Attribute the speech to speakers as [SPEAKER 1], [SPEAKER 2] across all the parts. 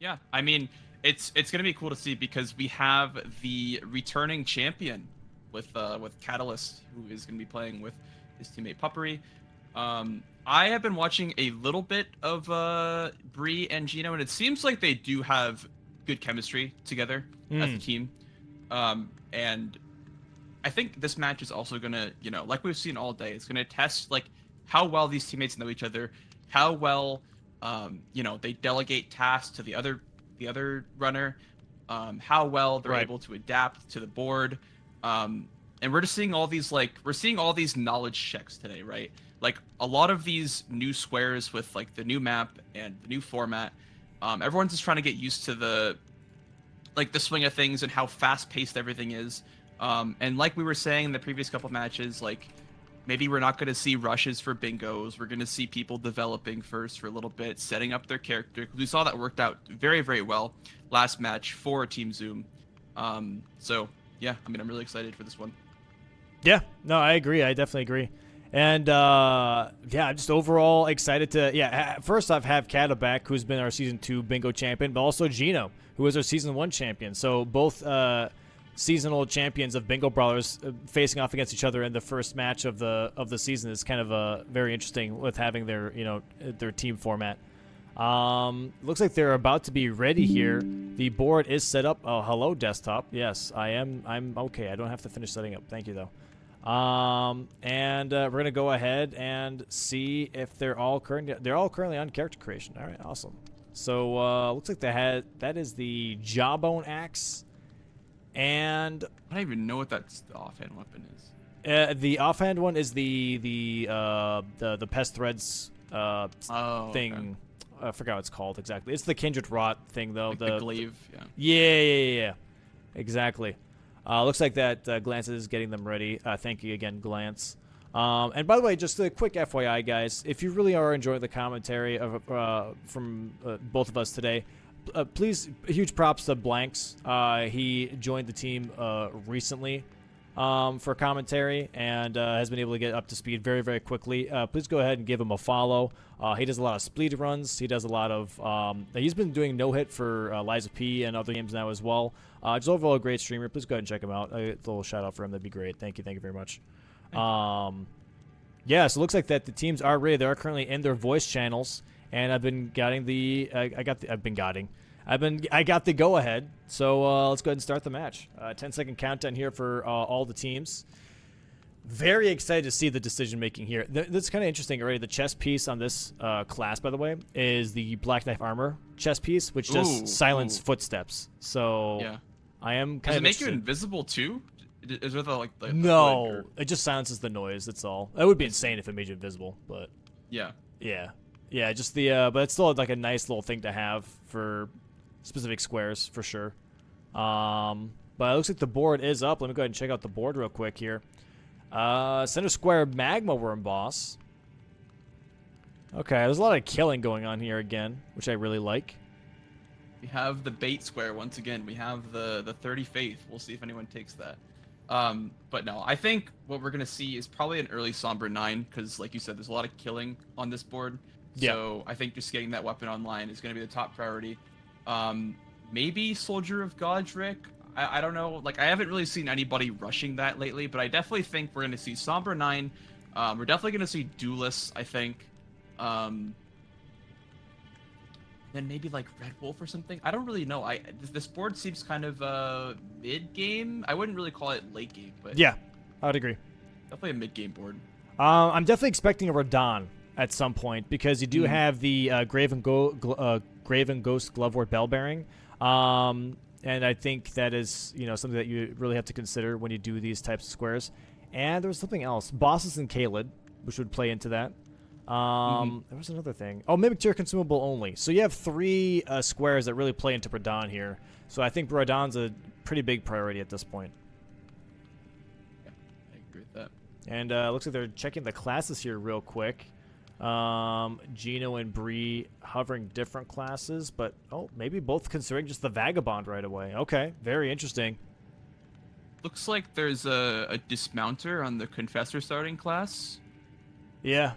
[SPEAKER 1] Yeah, I mean, it's gonna be cool to see because we have the returning champion with Catalyst, who is gonna be playing with his teammate Puppery. I have been watching a little bit of Bree and Gino, and it seems like they do have good chemistry together as a team. And I think this match is also gonna, like we've seen all day, it's gonna test like how well these teammates know each other, how well, they delegate tasks to the other runner, how well they're
[SPEAKER 2] Right.
[SPEAKER 1] able to adapt to the board, and we're just seeing all these we're seeing all these knowledge checks today, right? Like a lot of these new squares with like the new map and the new format, everyone's just trying to get used to the swing of things and how fast paced everything is. And like we were saying in the previous couple matches, like maybe we're not going to see rushes for bingos. We're going to see people developing first for a little bit, setting up their character. We saw that worked out very, very well last match for Team Zoom. So yeah, I mean, I'm really excited for this one.
[SPEAKER 2] Yeah, no, I agree. I definitely agree. And yeah, I'm just overall excited to first off have Kata back, who's been our season 2 bingo champion, but also Gino, who was our season 1 champion. So both seasonal champions of bingo brawlers facing off against each other in the first match of the season is kind of very interesting with having their their team format. Looks like they're about to be ready here. The board is set up. Oh, hello, desktop. Yes, I am. I'm okay. I don't have to finish setting up. Thank you, though. And we're gonna go ahead and see if they're all currently on character creation. All right, awesome. So looks like that is the Jawbone axe, and
[SPEAKER 1] I don't even know what that offhand weapon is.
[SPEAKER 2] the offhand one is the pest threads thing.
[SPEAKER 1] Okay.
[SPEAKER 2] I forgot what it's called exactly. It's the Kindred Rot thing, though.
[SPEAKER 1] Like the glaive, yeah.
[SPEAKER 2] Yeah. Exactly. Looks like that Glance is getting them ready. Thank you again, Glance. And by the way, just a quick FYI, guys, if you really are enjoying the commentary from both of us today, please, huge props to Blanks. He joined the team recently for commentary and has been able to get up to speed very, very quickly. Please go ahead and give him a follow. He does a lot of speed runs. He does a lot of... he's been doing no-hit for Liza P and other games now as well. Just overall a great streamer. Please go ahead and check him out. A little shout-out for him. That'd be great. Thank you very much. Yeah, so it looks like that the teams are ready. They are currently in their voice channels, and I've been getting the... I got the go-ahead, so let's go ahead and start the match. 10-second countdown here for all the teams. Very excited to see the decision-making here. That's kind of interesting already. The chest piece on this class, by the way, is the Black Knife Armor chest piece, which does silence footsteps. So
[SPEAKER 1] Yeah.
[SPEAKER 2] I am kind
[SPEAKER 1] Does
[SPEAKER 2] of
[SPEAKER 1] it make you
[SPEAKER 2] interested.
[SPEAKER 1] invisible too? Is there the
[SPEAKER 2] No,
[SPEAKER 1] hood or-
[SPEAKER 2] it just silences the noise. That's all. That would be insane if it made you invisible, but
[SPEAKER 1] Yeah.
[SPEAKER 2] yeah. Just the but it's still like a nice little thing to have for specific squares for sure. But it looks like the board is up. Let me go ahead and check out the board real quick here. Center square magma worm boss. Okay, there's a lot of killing going on here again, which I really like.
[SPEAKER 1] We have the bait square once again. We have the 30 faith. We'll see if anyone takes that. But no, I think what we're gonna see is probably an early Somber 9, because like you said, there's a lot of killing on this board.
[SPEAKER 2] Yeah.
[SPEAKER 1] So I think just getting that weapon online is gonna be the top priority. Maybe Soldier of Godric. I don't know. Like I haven't really seen anybody rushing that lately, but I definitely think we're gonna see Somber 9. We're definitely gonna see Duelists, I think. Then maybe like Red Wolf or something. I don't really know. This board seems kind of mid game. I wouldn't really call it late game, but
[SPEAKER 2] Yeah, I would agree.
[SPEAKER 1] definitely a mid game board.
[SPEAKER 2] I'm definitely expecting a Radon at some point because you do have the Graven Ghost Glovewort Bell Bearing. And I think that is, something that you really have to consider when you do these types of squares. And there was something else. Bosses and Kaled, which would play into that. There was another thing. Oh, Mimic Tier consumable only. So you have 3 squares that really play into Radon here. So I think Radon's a pretty big priority at this point.
[SPEAKER 1] Yeah, I agree with that.
[SPEAKER 2] And looks like they're checking the classes here real quick. Gino and Bree hovering different classes, but maybe both considering just the Vagabond right away. Okay, very interesting.
[SPEAKER 1] Looks like there's a dismounter on the Confessor starting class.
[SPEAKER 2] Yeah.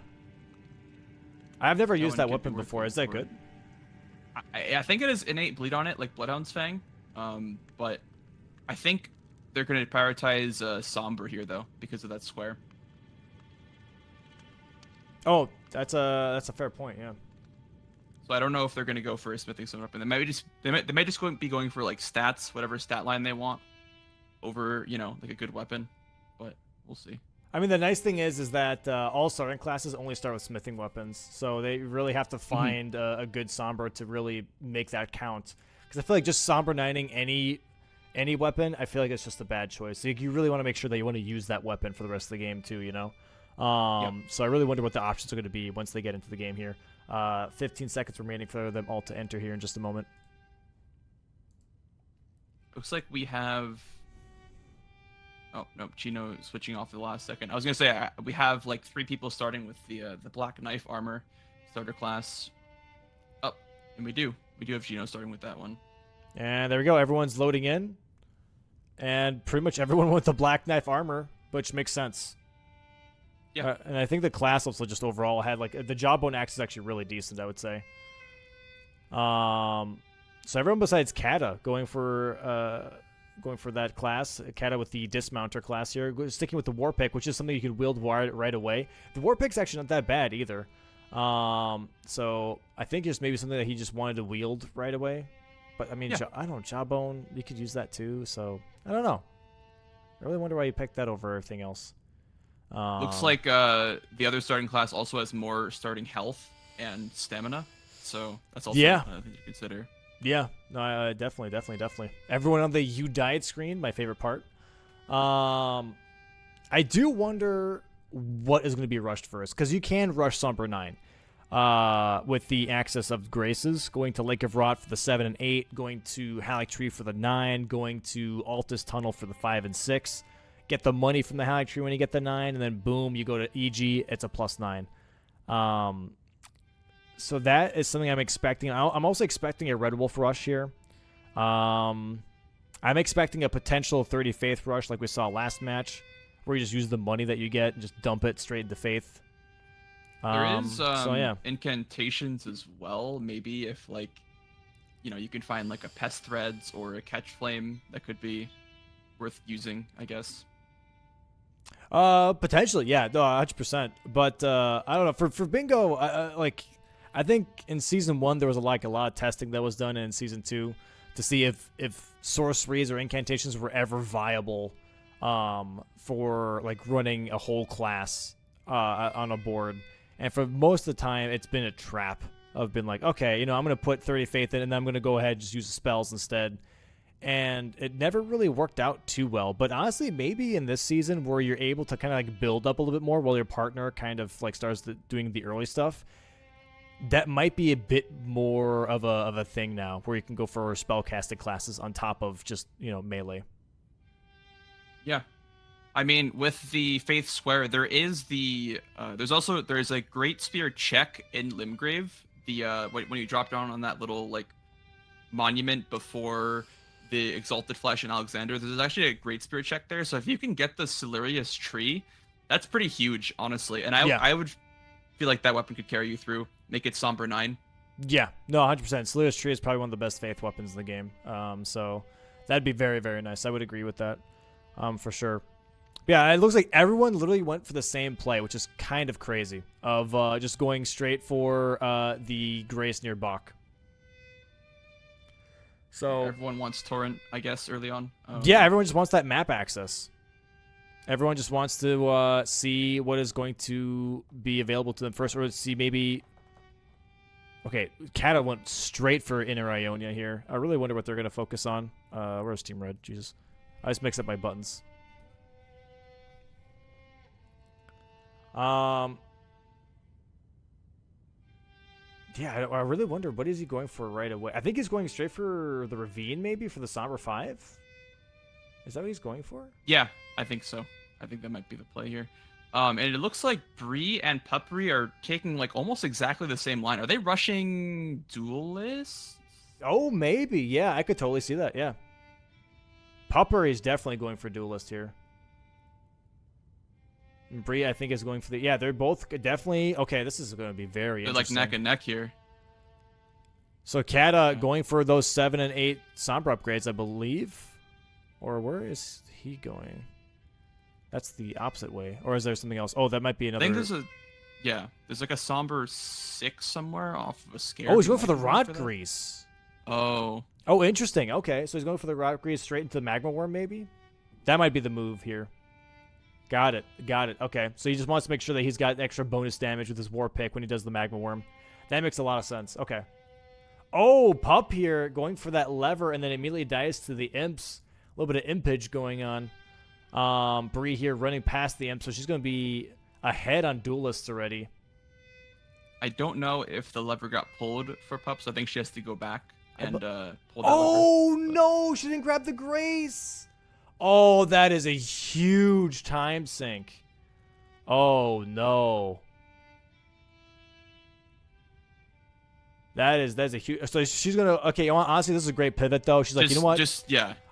[SPEAKER 2] I've never used
[SPEAKER 1] one
[SPEAKER 2] that
[SPEAKER 1] could be
[SPEAKER 2] weapon
[SPEAKER 1] worth
[SPEAKER 2] before.
[SPEAKER 1] going
[SPEAKER 2] Is that
[SPEAKER 1] for.
[SPEAKER 2] good?
[SPEAKER 1] I think it has innate bleed on it, like Bloodhound's Fang. But I think they're going to prioritize Somber here, though, because of that square.
[SPEAKER 2] Oh, that's a fair point. Yeah.
[SPEAKER 1] So I don't know if they're going to go for a smithing stone weapon. They might just be going for like stats, whatever stat line they want, over like a good weapon. But we'll see.
[SPEAKER 2] I mean, the nice thing is that all starting classes only start with smithing weapons, so they really have to find a good Sombra to really make that count. Because I feel like just Sombra 9ing any weapon, I feel like it's just a bad choice. So you really want to make sure that you want to use that weapon for the rest of the game too, Yep. So I really wonder what the options are going to be once they get into the game here. 15 seconds remaining for them all to enter here in just a moment.
[SPEAKER 1] Looks like we have... Oh, no, Chino switching off at the last second. I was going to say, we have like 3 people starting with the Black Knife Armor starter class. Oh, and we do. We do have Chino starting with that one.
[SPEAKER 2] And there we go. Everyone's loading in. And pretty much everyone with the Black Knife Armor, which makes sense.
[SPEAKER 1] Yeah.
[SPEAKER 2] And I think the class also just overall had, like, the Jawbone axe is actually really decent, I would say. So everyone besides Kata going for that class. Kata with the Dismounter class here. Sticking with the War Pick, which is something you can wield right away. The War Pick's actually not that bad either. So I think it's maybe something that he just wanted to wield right away. But, I mean,
[SPEAKER 1] Yeah.
[SPEAKER 2] I don't know, Jawbone, you could use that too. So, I don't know. I really wonder why you picked that over everything else.
[SPEAKER 1] Looks like the other starting class also has more starting health and stamina. So that's also another thing to consider.
[SPEAKER 2] Yeah, no, definitely. Everyone on the "You Died" screen, my favorite part. I do wonder what is going to be rushed first, because you can rush Sombra 9 with the access of Graces, going to Lake of Rot for the 7 and 8, going to Halictree for the 9, going to Altus Tunnel for the 5 and 6. Get the money from the Halictree when you get the 9, and then boom, you go to EG, it's a +9. So that is something I'm expecting. I'm also expecting a Red Wolf rush here. I'm expecting a potential 30 Faith rush like we saw last match, where you just use the money that you get and just dump it straight into Faith.
[SPEAKER 1] There is incantations as well. Maybe if, like, you can find like a Pest Threads or a Catch Flame that could be worth using, I guess.
[SPEAKER 2] Potentially, yeah, no, 100%. But I don't know, for bingo, I think in season 1 there was a lot of testing that was done, and in season 2 to see if sorceries or incantations were ever viable for like running a whole class on a board. And for most of the time, it's been a trap of been like, okay, I'm going to put 30 Faith in, and then I'm going to go ahead and just use the spells instead. And it never really worked out too well. But honestly, maybe in this season where you're able to kind of like build up a little bit more while your partner kind of like starts doing the early stuff, that might be a bit more of a thing now, where you can go for spellcasting classes on top of just, melee.
[SPEAKER 1] Yeah. I mean, with the Faith Square, there is there's a Great Spear check in Limgrave. When you drop down on that little like monument before the Exalted Flesh and Alexander, there's actually a Great Spear check there. So if you can get the Silurius tree, that's pretty huge, honestly. And I would feel like that weapon could carry you through, make it Sombra 9.
[SPEAKER 2] Yeah, no, 100%. Silurius tree is probably one of the best Faith weapons in the game. So that'd be very, very nice. I would agree with that, for sure. Yeah, it looks like everyone literally went for the same play, which is kind of crazy, of just going straight for the Grace near Bach. So
[SPEAKER 1] everyone wants Torrent, I guess, early on.
[SPEAKER 2] Yeah, everyone just wants that map access. Everyone just wants to see what is going to be available to them first, or see maybe... Okay, Kata went straight for Inner Ionia here. I really wonder what they're going to focus on. Where's Team Red? Jesus. I just mixed up my buttons. Yeah, I really wonder, what is he going for right away? I think he's going straight for the Ravine, maybe, for the Sombra 5? Is that what he's going for?
[SPEAKER 1] Yeah, I think so. I think that might be the play here. And it looks like Bree and Puppery are taking, like, almost exactly the same line. Are they rushing Duelists?
[SPEAKER 2] Oh, maybe. Yeah, I could totally see that, yeah. Puppery is definitely going for Duelist here. And Bree, I think, is going for the... Yeah, they're both definitely... Okay, this is going to be very interesting.
[SPEAKER 1] They're like neck and neck here.
[SPEAKER 2] So Kata going for those 7 and 8 Sombra upgrades, I believe. Or where is he going? That's the opposite way. Or is there something else? Oh, that might be another.
[SPEAKER 1] I think there's like a Somber 6 somewhere off of a scare.
[SPEAKER 2] Oh, he's going for the Rot Grease.
[SPEAKER 1] Oh.
[SPEAKER 2] Oh, interesting. Okay, so he's going for the Rot Grease straight into the Magma Worm, maybe? That might be the move here. Got it. Okay, so he just wants to make sure that he's got extra bonus damage with his War Pick when he does the Magma Worm. That makes a lot of sense. Okay. Oh, Pup here going for that lever and then immediately dies to the Imps. A little bit of Impage going on. Bree here running past the Imp, so she's going to be ahead on Duelists already.
[SPEAKER 1] I don't know if the lever got pulled for Pup, so I think she has to go back and pull that
[SPEAKER 2] Oh,
[SPEAKER 1] lever.
[SPEAKER 2] no! She didn't grab the Grace! Oh, that is a huge time sink. Oh, no. That's a huge... So she's going to... Okay, honestly, this is a great pivot, though. She's like, you know what?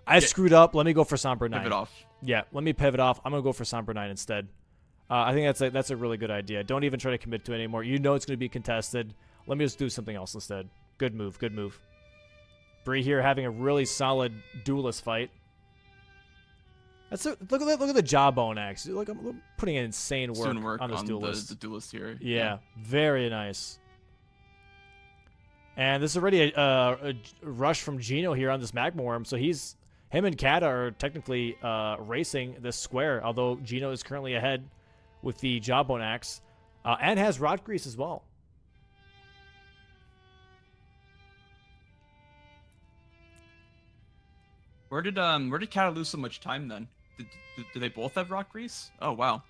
[SPEAKER 2] I screwed up. Let me go for Sombra 9.
[SPEAKER 1] Pivot off.
[SPEAKER 2] Yeah, let me pivot off. I'm going to go for Sombra 9 instead. I think that's a really good idea. Don't even try to commit to it anymore. You know it's going to be contested. Let me just do something else instead. Good move. Bree here having a really solid duelist fight. Look at the jawbone axe. Look, I'm putting in insane work on this duelist.
[SPEAKER 1] The duelist here.
[SPEAKER 2] Yeah, very nice. And this is already a rush from Gino here on this Magma Worm. So him and Kata are technically racing this square, although Gino is currently ahead with the Jawbone Axe, and has Rot Grease as well.
[SPEAKER 1] Where did Kata lose so much time then? Do they both have Rot Grease? Oh wow.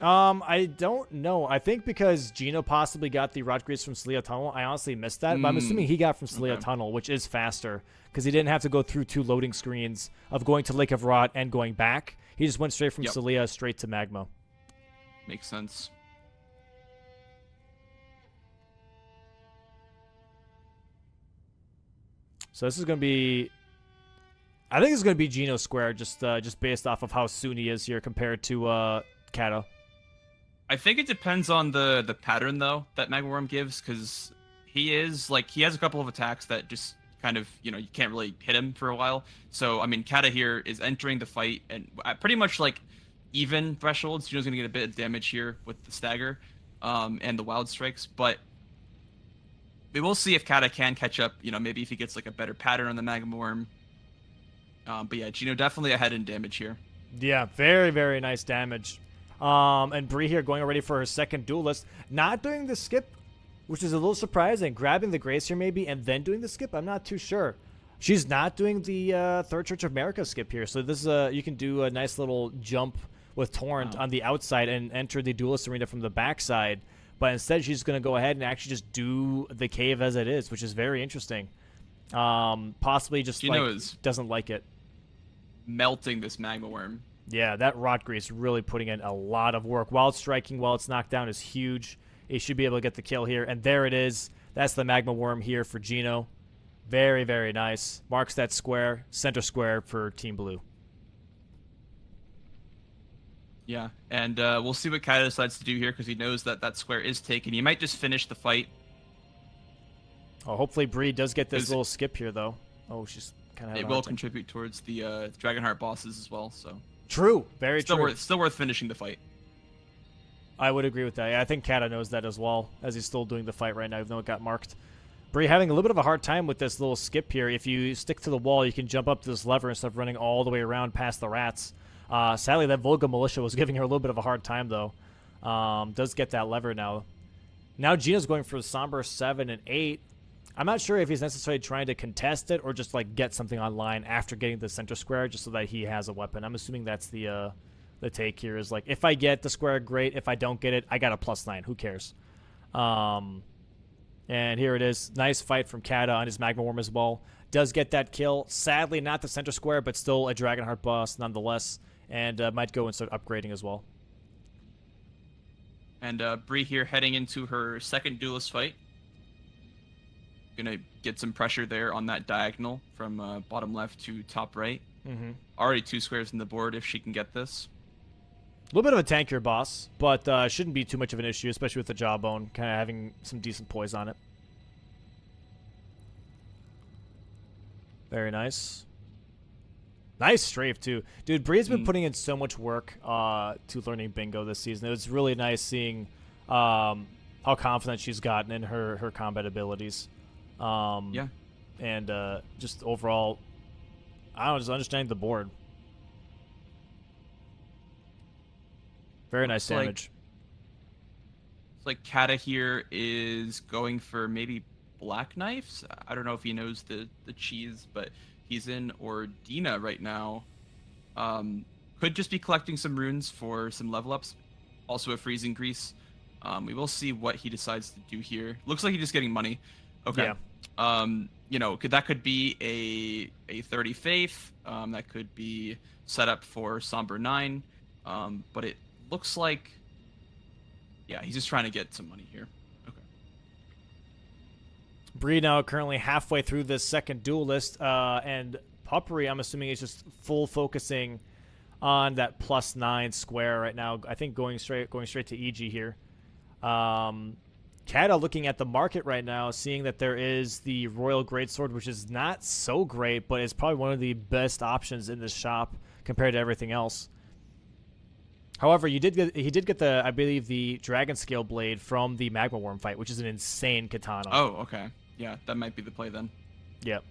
[SPEAKER 2] I don't know. I think because Gino possibly got the Rot Grease from Celia Tunnel. I honestly missed that, but I'm assuming he got from Celia Tunnel, which is faster because he didn't have to go through 2 loading screens of going to Lake of Rot and going back. He just went straight from Celia straight to Magma.
[SPEAKER 1] Makes sense.
[SPEAKER 2] So this is going to be... I think it's going to be Gino Square, just based off of how soon he is here compared to Kata.
[SPEAKER 1] I think it depends on the pattern, though, that Magma Worm gives, because he has a couple of attacks that just kind of, you can't really hit him for a while. So, I mean, Kata here is entering the fight, and pretty much, even thresholds. Gino's going to get a bit of damage here with the stagger and the wild strikes, but we will see if Kata can catch up, maybe if he gets, a better pattern on the Magma Worm. But yeah, Gino definitely ahead in damage here.
[SPEAKER 2] Yeah, very, very nice damage. And Bree here going already for her second duelist. Not doing the skip, which is a little surprising. Grabbing the Grace here maybe, and then doing the skip. I'm not too sure. She's not doing the Third Church of America skip here. So this is you can do a nice little jump with Torrent on the outside and enter the duelist arena from the backside. But instead, she's going to go ahead and actually just do the cave as it is, which is very interesting. Possibly just doesn't like it.
[SPEAKER 1] Melting this Magma Worm.
[SPEAKER 2] Yeah, that Rot Grease really putting in a lot of work. Wild striking while it's knocked down is huge. He should be able to get the kill here. And there it is. That's the Magma Worm here for Gino. Very, very nice. Marks that square, center square for Team Blue.
[SPEAKER 1] Yeah, and we'll see what Kata decides to do here because he knows that square is taken. He might just finish the fight.
[SPEAKER 2] Oh, hopefully Bree does get this little skip here, though. Oh, she's kind of...
[SPEAKER 1] It will contribute towards the Dragonheart bosses as well, so...
[SPEAKER 2] True, very true.
[SPEAKER 1] Still worth finishing the fight.
[SPEAKER 2] I would agree with that. Yeah, I think Kata knows that as well, as he's still doing the fight right now, even though it got marked. Bree having a little bit of a hard time with this little skip here. If you stick to the wall, you can jump up to this lever instead of running all the way around past the rats. Sadly, that Volga Militia was giving her a little bit of a hard time, though. Does get that lever now. Now Gino's going for Somber 7 and 8. I'm not sure if he's necessarily trying to contest it or just get something online after getting the center square just so that he has a weapon. I'm assuming that's the take here is if I get the square, great. If I don't get it, I got a +9. Who cares? And here it is. Nice fight from Kata on his Magma Worm as well. Does get that kill. Sadly, not the center square, but still a Dragonheart boss nonetheless. And might go and start upgrading as well.
[SPEAKER 1] And Bree here heading into her second duelist fight. Gonna get some pressure there on that diagonal from bottom left to top right. Already 2 squares in the board if she can get this.
[SPEAKER 2] A little bit of a tankier boss, but shouldn't be too much of an issue, especially with the jawbone kind of having some decent poise on it. Very nice. Nice strafe, too. Dude, Bree's been putting in so much work to learning Bingo this season. It was really nice seeing how confident she's gotten in her combat abilities.
[SPEAKER 1] Yeah.
[SPEAKER 2] And just overall, I don't know, just understanding the board. Very nice damage.
[SPEAKER 1] It's like Kata here is going for maybe black knives. I don't know if he knows the cheese, but he's in Ordina right now. Could just be collecting some runes for some level ups. Also a freezing grease. We will see what he decides to do here. Looks like he's just getting money. Okay.
[SPEAKER 2] Yeah.
[SPEAKER 1] You know, that could be a 30 faith. That could be set up for Somber 9. But it looks like, yeah, he's just trying to get some money here. Okay.
[SPEAKER 2] Bree now currently halfway through this second duelist, and Puppery, I'm assuming, is just full focusing on that +9 square right now. I think going straight to EG here. Kata looking at the market right now, seeing that there is the Royal Greatsword, which is not so great, but is probably one of the best options in this shop compared to everything else. However, he did get the, I believe, the Dragon Scale Blade from the Magma Worm fight, which is an insane katana.
[SPEAKER 1] Oh, okay. Yeah, that might be the play then.
[SPEAKER 2] Yep.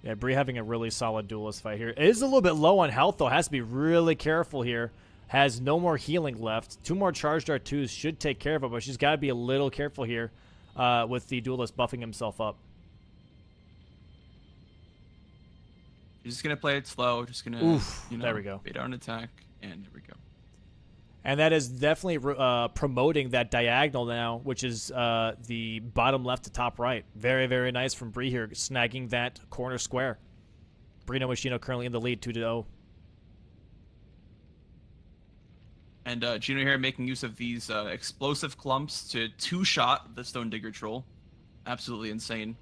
[SPEAKER 2] Yeah, Bree having a really solid duelist fight here. It is a little bit low on health, though. Has to be really careful here. Has no more healing left. 2 more Charged R2s should take care of it, but she's got to be a little careful here with the duelist buffing himself up.
[SPEAKER 1] She's just going to play it slow. Just going to, you know,
[SPEAKER 2] there we go.
[SPEAKER 1] bait out an attack, and there we go.
[SPEAKER 2] And that is definitely promoting that diagonal now, which is the bottom left to top right. Very, very nice from Bree here, snagging that corner square. BrinoMachino currently in the lead, 2-0.
[SPEAKER 1] And Gino here making use of these explosive clumps to 2-shot the Stone Digger Troll. Absolutely insane.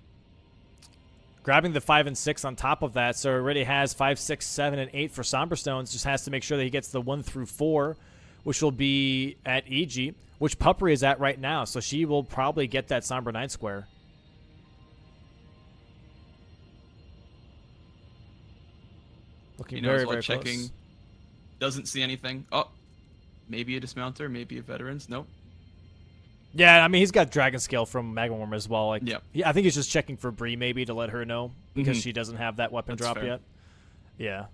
[SPEAKER 2] Grabbing the 5 and 6 on top of that, so already has 5, 6, 7, and 8 for Somber Stones. Just has to make sure that he gets the 1 through 4, which will be at EG, which Puppery is at right now. So she will probably get that Somber 9 square. Looking very, very
[SPEAKER 1] checking.
[SPEAKER 2] close.
[SPEAKER 1] Doesn't see anything. Oh, maybe a dismounter, maybe a veterans. Nope.
[SPEAKER 2] Yeah, I mean, he's got Dragon Scale from Magma Worm as well. Like,
[SPEAKER 1] yep.
[SPEAKER 2] Yeah, I think he's just checking for Bree maybe to let her know because she doesn't have that weapon
[SPEAKER 1] That's
[SPEAKER 2] drop
[SPEAKER 1] fair.
[SPEAKER 2] yet. Yeah.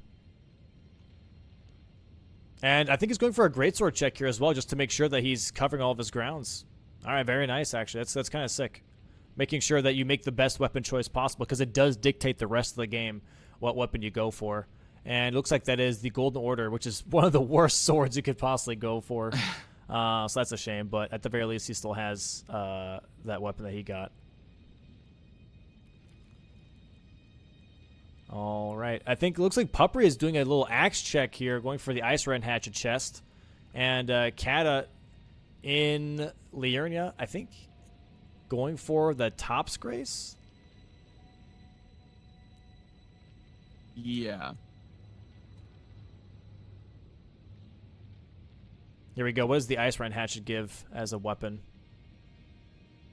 [SPEAKER 2] And I think he's going for a greatsword check here as well, just to make sure that he's covering all of his grounds. All right, very nice, actually. That's kind of sick. Making sure that you make the best weapon choice possible, because it does dictate the rest of the game what weapon you go for. And it looks like that is the Golden Order, which is one of the worst swords you could possibly go for. So that's a shame, but at the very least, he still has that weapon that he got. All right. I think it looks like Puppery is doing a little axe check here, going for the Ice Ren Hatchet chest. And Kata in Liurnia, I think, going for the Top's Grace?
[SPEAKER 1] Yeah.
[SPEAKER 2] Here we go. What does the Ice Ren Hatchet give as a weapon?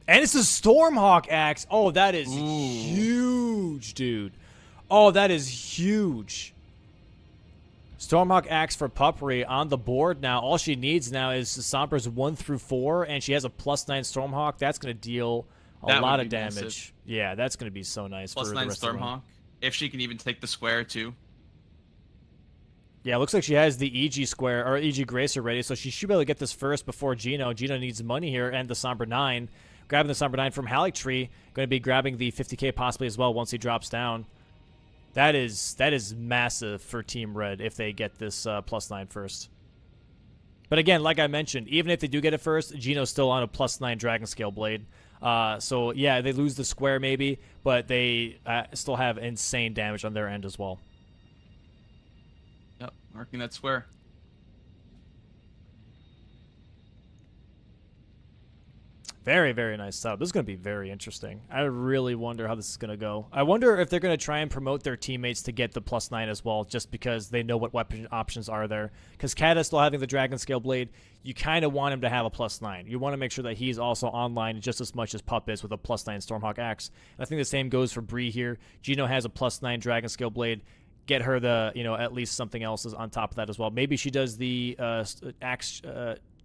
[SPEAKER 2] And it's a Stormhawk axe. Oh, that is huge, dude. Oh, that is huge. Stormhawk axe for Puppery on the board now. All she needs now is Somber's 1 through 4, and she has a +9 Stormhawk. That's going to deal a lot of damage.
[SPEAKER 1] Massive.
[SPEAKER 2] Yeah, that's going to be so nice for the
[SPEAKER 1] +9
[SPEAKER 2] rest of the run.
[SPEAKER 1] Stormhawk. If she can even take the square, too.
[SPEAKER 2] Yeah, it looks like she has the EG square or EG Grace already, so she should be able to get this first before Gino. Gino needs money here and the Somber 9. Grabbing the Somber 9 from Halictree. Going to be grabbing the 50k possibly as well once he drops down. That is massive for Team Red if they get this +9 first. But again, like I mentioned, even if they do get it first, Gino's still on a +9 Dragon Scale Blade. So yeah, they lose the square maybe, but they still have insane damage on their end as well.
[SPEAKER 1] Yep, marking that square.
[SPEAKER 2] Very, very nice setup. This is going to be very interesting. I really wonder how this is going to go. I wonder if they're going to try and promote their teammates to get the +9 as well, just because they know what weapon options are there. Because Kata still having the Dragon Scale Blade, you kind of want him to have a +9. You want to make sure that he's also online just as much as Pup is with a +9 Stormhawk Axe. And I think the same goes for Bree here. Gino has a +9 Dragon Scale Blade. Get her the, at least something else is on top of that as well. Maybe she does the Axe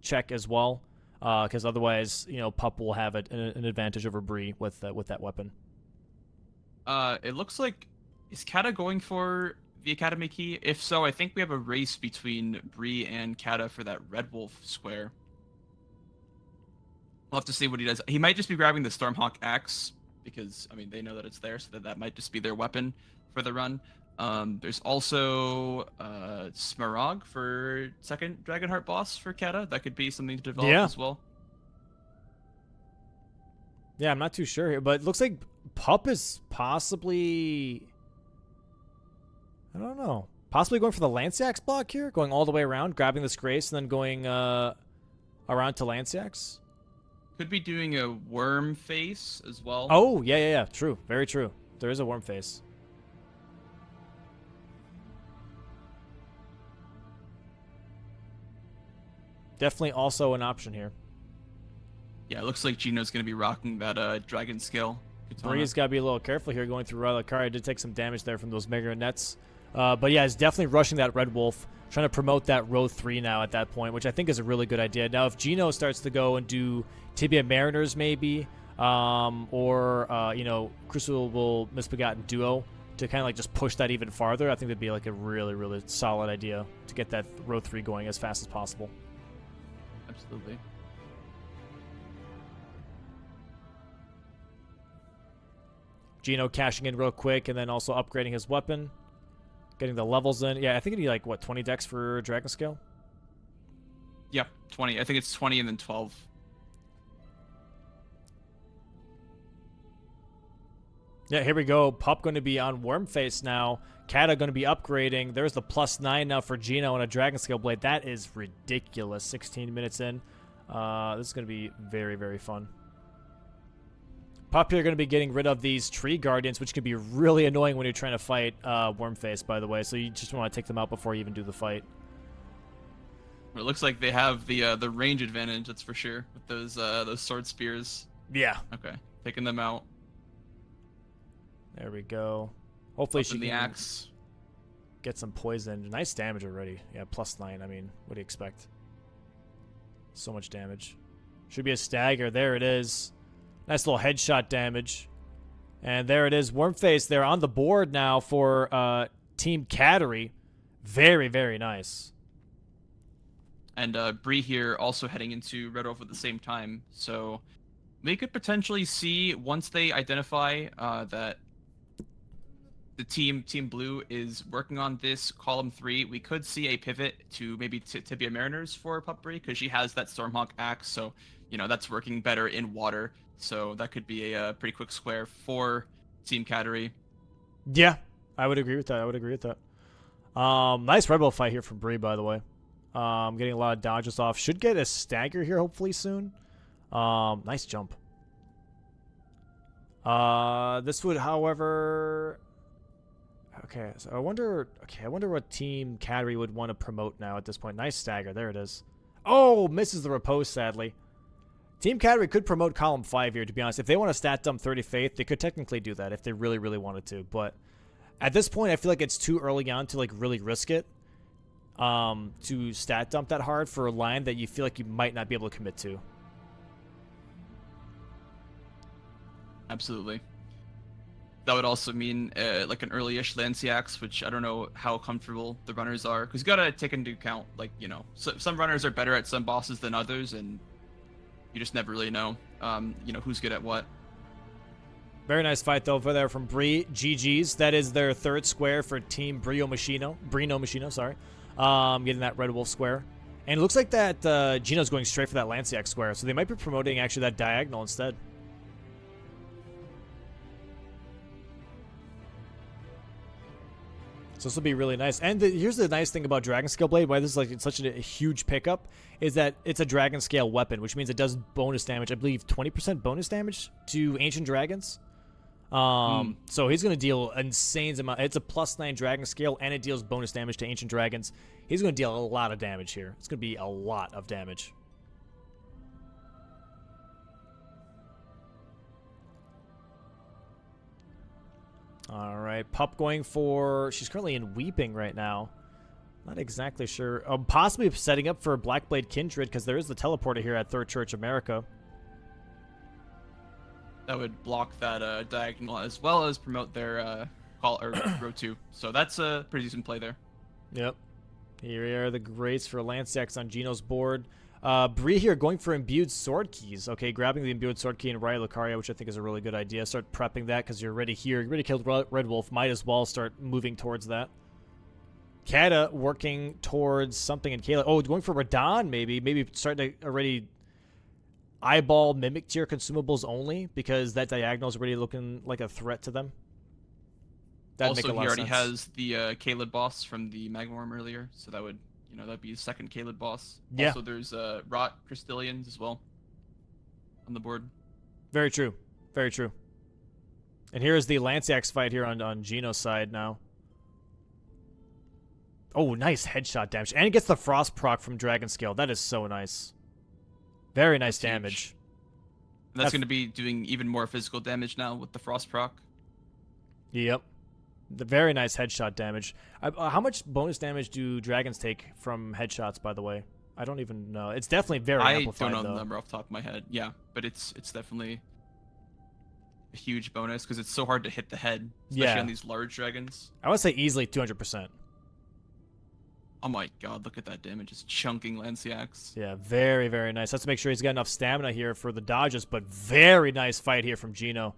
[SPEAKER 2] check as well. Because otherwise, Pup will have an advantage over Bree with that weapon.
[SPEAKER 1] It looks like, is Kata going for the Academy key? If so, I think we have a race between Bree and Kata for that Red Wolf square. We'll have to see what he does. He might just be grabbing the Stormhawk Axe because, they know that it's there, so that might just be their weapon for the run. There's also Smaragd for second Dragonheart boss for Kata. That could be something to develop as well.
[SPEAKER 2] Yeah, I'm not too sure here, but it looks like Pup is possibly... I don't know. Possibly going for the Lanciax block here, going all the way around, grabbing this Grace, and then going around to Lanciax.
[SPEAKER 1] Could be doing a worm face as well.
[SPEAKER 2] Oh, yeah. True. Very true. There is a worm face. Definitely also an option here.
[SPEAKER 1] Yeah, it looks like Gino's going to be rocking that Dragon Scale katana.
[SPEAKER 2] Bree's got to be a little careful here going through Rylakari. Did take some damage there from those Mega Nets. But yeah, he's definitely rushing that Red Wolf, trying to promote that row 3 now at that point, which I think is a really good idea. Now, if Gino starts to go and do Tibia Mariners maybe, or, Crucible Misbegotten Duo to kind of like just push that even farther, I think that'd be like a really, really solid idea to get that row 3 going as fast as possible.
[SPEAKER 1] Absolutely.
[SPEAKER 2] Gino cashing in real quick and then also upgrading his weapon. Getting the levels in. Yeah, I think it'd be like, 20 decks for Dragon Scale?
[SPEAKER 1] Yeah, 20. I think it's 20 and then 12.
[SPEAKER 2] Yeah, here we go. Pup going to be on Wormface now. Kata going to be upgrading. There's the +9 now for Gino and a Dragon Scale Blade. That is ridiculous. 16 minutes in. This is going to be very, very fun. Pup here going to be getting rid of these Tree Guardians, which can be really annoying when you're trying to fight Wormface, by the way. So you just want to take them out before you even do the fight.
[SPEAKER 1] It looks like they have the range advantage, that's for sure, with those sword spears.
[SPEAKER 2] Yeah.
[SPEAKER 1] Okay, taking them out.
[SPEAKER 2] There we go. Hopefully she can
[SPEAKER 1] the axe.
[SPEAKER 2] Get some poison. Nice damage already. Yeah, +9. I mean, what do you expect? So much damage. Should be a stagger. There it is. Nice little headshot damage. And there it is. Wormface there on the board now for Team Cattery. Very, very nice.
[SPEAKER 1] And Bree here also heading into Red Wolf at the same time. So we could potentially see, once they identify that the Team Blue is working on this column 3, we could see a pivot to maybe Tibia Mariners for Pup Bree, because she has that Stormhawk Axe, so that's working better in water. So that could be a pretty quick square for Team Cattery.
[SPEAKER 2] Yeah, I would agree with that. Nice Red Bull fight here from Bree, by the way. Getting a lot of dodges off. Should get a stagger here hopefully soon. Nice jump. This would, however... Okay, so I wonder what Team Cattery would want to promote now at this point. Nice stagger. There it is. Oh, misses the repose, sadly. Team Cattery could promote column 5 here, to be honest. If they want to stat dump 30 Faith, they could technically do that if they really, really wanted to. But at this point, I feel like it's too early on to like really risk it to stat dump that hard for a line that you feel like you might not be able to commit to.
[SPEAKER 1] Absolutely. That would also mean like an early-ish Lanciax, which I don't know how comfortable the runners are, because you gotta take into account, like, some runners are better at some bosses than others, and you just never really know, who's good at what.
[SPEAKER 2] Very nice fight though over there from Bree. GG's. That is their 3rd square for Team BrinoMachino. Sorry, getting that Red Wolf square, and it looks like that Gino's going straight for that Lanciax square, so they might be promoting actually that diagonal instead. So this will be really nice. And here's the nice thing about Dragon Scale Blade, why this is like it's such a huge pickup, is that it's a Dragon Scale weapon, which means it does bonus damage. I believe 20% bonus damage to Ancient Dragons. So he's going to deal insane amount. It's a +9 Dragon Scale, and it deals bonus damage to Ancient Dragons. He's going to deal a lot of damage here. It's going to be a lot of damage. All right, Pup going for... She's currently in Weeping right now. Not exactly sure. Possibly setting up for Blackblade Kindred, because there is the teleporter here at Third Church America.
[SPEAKER 1] That would block that diagonal as well as promote their call or row 2. So that's a pretty decent play there.
[SPEAKER 2] Yep. Here are the greats for Lancex on Gino's board. Bree here going for imbued sword keys. Okay, grabbing the imbued sword key in Raya Lucaria, which I think is a really good idea. Start prepping that because you're already here. You already killed Red Wolf. Might as well start moving towards that. Kata working towards something in Kayla. Oh, going for Radon maybe. Maybe starting to already eyeball Mimic Tier consumables only because that diagonal is already looking like a threat to them. That'd
[SPEAKER 1] Also,
[SPEAKER 2] make a lot
[SPEAKER 1] he
[SPEAKER 2] of
[SPEAKER 1] already
[SPEAKER 2] sense.
[SPEAKER 1] has the Kaled boss from the Magmorm earlier, so that would, that'd be his second Kaled boss.
[SPEAKER 2] Yeah.
[SPEAKER 1] Also, there's Rot Crystallians as well on the board.
[SPEAKER 2] Very true. Very true. And here's the Lanceax fight here on Gino's side now. Oh, nice headshot damage. And it gets the Frost proc from Dragon Scale. That is so nice. Very nice damage.
[SPEAKER 1] And that's going to be doing even more physical damage now with the Frost proc.
[SPEAKER 2] Yep. The very nice headshot damage. How much bonus damage do dragons take from headshots, by the way? I don't even know. It's definitely very amplified,
[SPEAKER 1] I don't know
[SPEAKER 2] though.
[SPEAKER 1] the number off the top of my head. Yeah, but it's definitely a huge bonus because it's so hard to hit the head, especially on these large dragons.
[SPEAKER 2] I would say easily 200%.
[SPEAKER 1] Oh my god, look at that damage. It's chunking Lanceax.
[SPEAKER 2] Yeah, very, very nice. Let's make sure he's got enough stamina here for the dodges, but very nice fight here from Gino.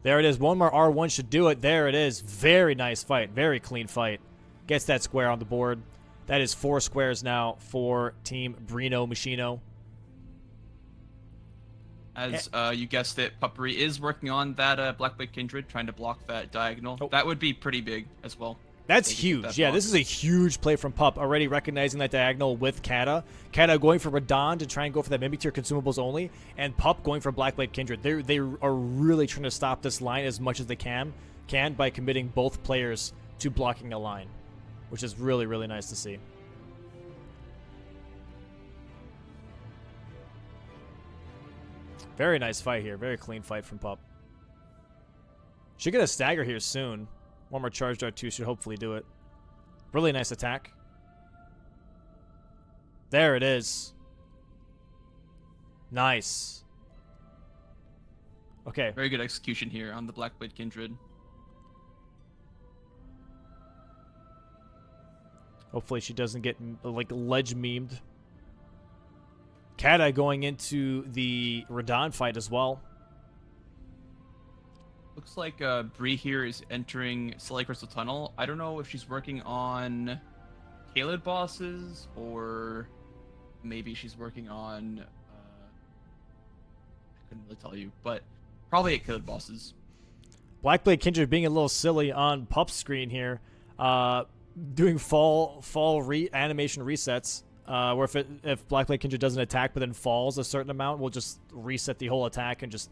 [SPEAKER 2] There it is. One more R1 should do it. There it is. Very nice fight. Very clean fight. Gets that square on the board. That is 4 squares now for Team BrinoMachino.
[SPEAKER 1] As you guessed it, Puppery is working on that Blackblade Kindred, trying to block that diagonal. Oh. That would be pretty big as well.
[SPEAKER 2] That's huge. Yeah, this is a huge play from Pup, already recognizing that diagonal with Kata. Kata going for Radon to try and go for that Mimic Tier consumables only, and Pup going for Blackblade Kindred. They are really trying to stop this line as much as they can by committing both players to blocking a line, which is really, really nice to see. Very nice fight here. Very clean fight from Pup. Should get a stagger here soon. One more charge dart, too, should hopefully do it. Really nice attack. There it is. Nice. Okay.
[SPEAKER 1] Very good execution here on the Blackblade Kindred.
[SPEAKER 2] Hopefully she doesn't get, like, ledge memed. Kata going into the Radon fight as well.
[SPEAKER 1] Looks like Bree here is entering Sully Crystal Tunnel. I don't know if she's working on Kaled bosses or maybe she's working on I couldn't really tell you, but probably at Kaled bosses.
[SPEAKER 2] Blackblade Kindred being a little silly on Pup's screen here, doing fall animation resets. Where if Blackblade Kindred doesn't attack but then falls a certain amount, we'll just reset the whole attack and just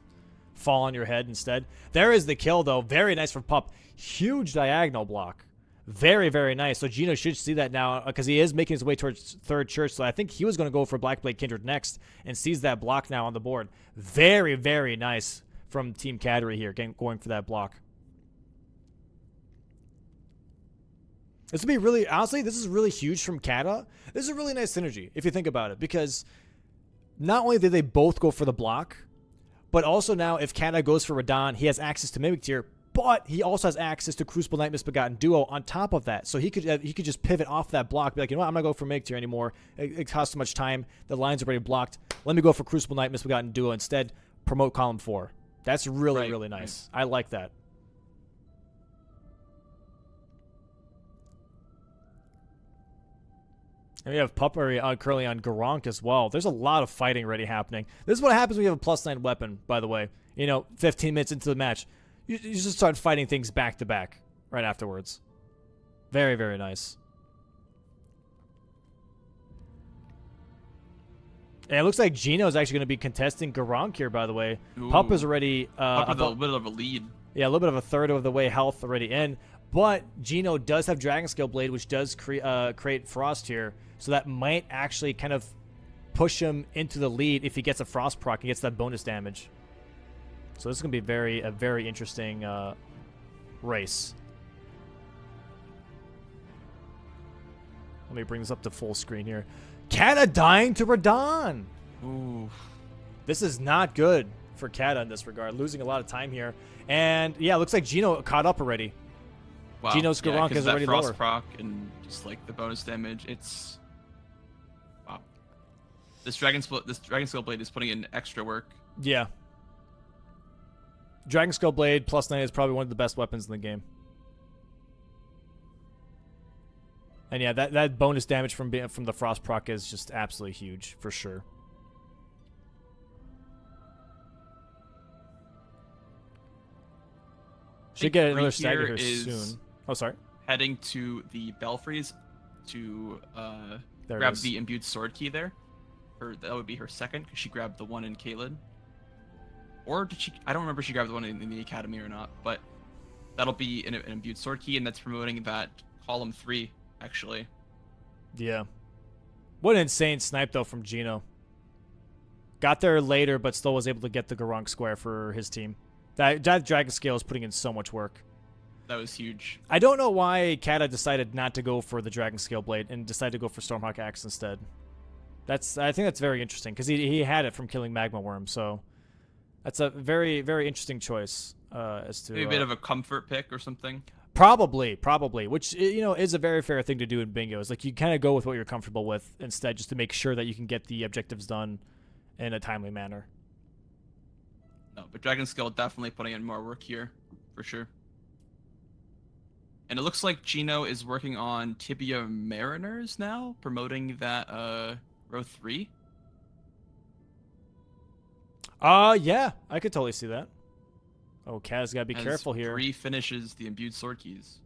[SPEAKER 2] fall on your head instead. There is the kill, though. Very nice from Pup. Huge diagonal block. Very, very nice. So Gino should see that now because he is making his way towards Third Church. So I think he was going to go for Blackblade Kindred next and sees that block now on the board. Very, very nice from Team Cattery here, going for that block. This would be really, honestly, this is really huge from Kata. This is a really nice synergy if you think about it, because not only did they both go for the block, but also now if Kata goes for Radon, he has access to Mimic Tier, but he also has access to Crucible Knight Misbegotten Duo on top of that. So he could just pivot off that block, be like, you know what, I'm not going to go for Mimic Tier anymore. It costs too much time. The line's already blocked. Let me go for Crucible Knight Misbegotten Duo instead. Promote column 4. That's really, really nice. Right. I like that. And we have Puppery currently on Garunk as well. There's a lot of fighting already happening. This is what happens when you have a +9 weapon, by the way. 15 minutes into the match. You just start fighting things back to back right afterwards. Very, very nice. And it looks like Gino is actually going to be contesting Garunk here, by the way. Pup is already
[SPEAKER 1] Pup with a little bit of a lead.
[SPEAKER 2] Yeah, a little bit of a third of the way health already in. But Gino does have Dragon Scale Blade, which does create Frost here. So that might actually kind of push him into the lead if he gets a Frost proc and gets that bonus damage. So this is going to be a very interesting race. Let me bring this up to full screen here. Kata dying to Radon.
[SPEAKER 1] Ooh.
[SPEAKER 2] This is not good for Kata in this regard. Losing a lot of time here. And yeah, it looks like Gino caught up already.
[SPEAKER 1] Wow.
[SPEAKER 2] Gino's Garunk is already
[SPEAKER 1] Frost
[SPEAKER 2] lower.
[SPEAKER 1] proc and just like the bonus damage, it's wow. This Dragon Scale Blade is putting in extra work.
[SPEAKER 2] Yeah. Dragon Scale Blade +9 is probably one of the best weapons in the game. And yeah, that bonus damage from the Frost proc is just absolutely huge for sure. Should get another stagger here soon. Oh, sorry.
[SPEAKER 1] Heading to the Belfries to
[SPEAKER 2] There
[SPEAKER 1] grab the imbued sword key there. That would be her second, because she grabbed the one in Caitlyn. Or did she? I don't remember if she grabbed the one in the academy or not, but that'll be an imbued sword key, and that's promoting that column 3, actually.
[SPEAKER 2] Yeah. What an insane snipe, though, from Gino. Got there later, but still was able to get the Garunk square for his team. That Dragon Scale is putting in so much work.
[SPEAKER 1] That was huge.
[SPEAKER 2] I don't know why Kata decided not to go for the Dragon Scale Blade and decided to go for Stormhawk Axe instead. I think that's very interesting, because he had it from killing Magma Worm, so that's a very, very interesting choice. As to
[SPEAKER 1] Maybe a bit of a comfort pick or something.
[SPEAKER 2] Probably, which, you know, is a very fair thing to do in bingo. Is like you kind of go with what you're comfortable with instead, just to make sure that you can get the objectives done in a timely manner.
[SPEAKER 1] No, but Dragon Scale definitely putting in more work here, for sure. And it looks like Gino is working on Tibia Mariners now, promoting that row 3.
[SPEAKER 2] Yeah, I could totally see that. Oh, Kaz gotta be careful here.
[SPEAKER 1] Bree finishes the imbued sword keys.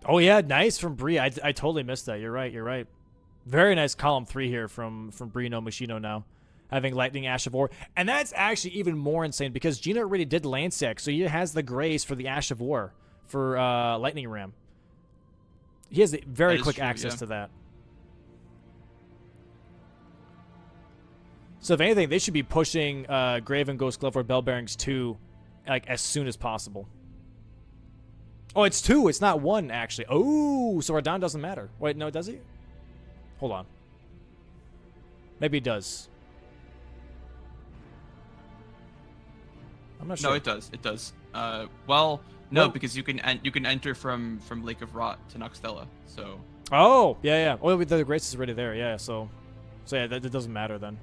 [SPEAKER 2] Oh yeah, nice from Bree. I totally missed that. You're right. Very nice column 3 here from BrinoMachino now. Having Lightning Ash of War. And that's actually even more insane because Gino already did Landsec, so he has the grace for the Ash of War for Lightning Ram. He has very quick access to that. So if anything, they should be pushing Graven, Ghost Glove, or Bell Bearings 2 like as soon as possible. Oh, it's 2. It's not 1, actually. Oh, so Radon doesn't matter. Wait, no, does he? Hold on. Maybe it does. I'm not sure.
[SPEAKER 1] No, it does. It does. Well, no, because you can enter from Lake of Rot to Noxtella. So.
[SPEAKER 2] Oh, yeah. Oh, the grace is already there. Yeah, so yeah, that doesn't matter then.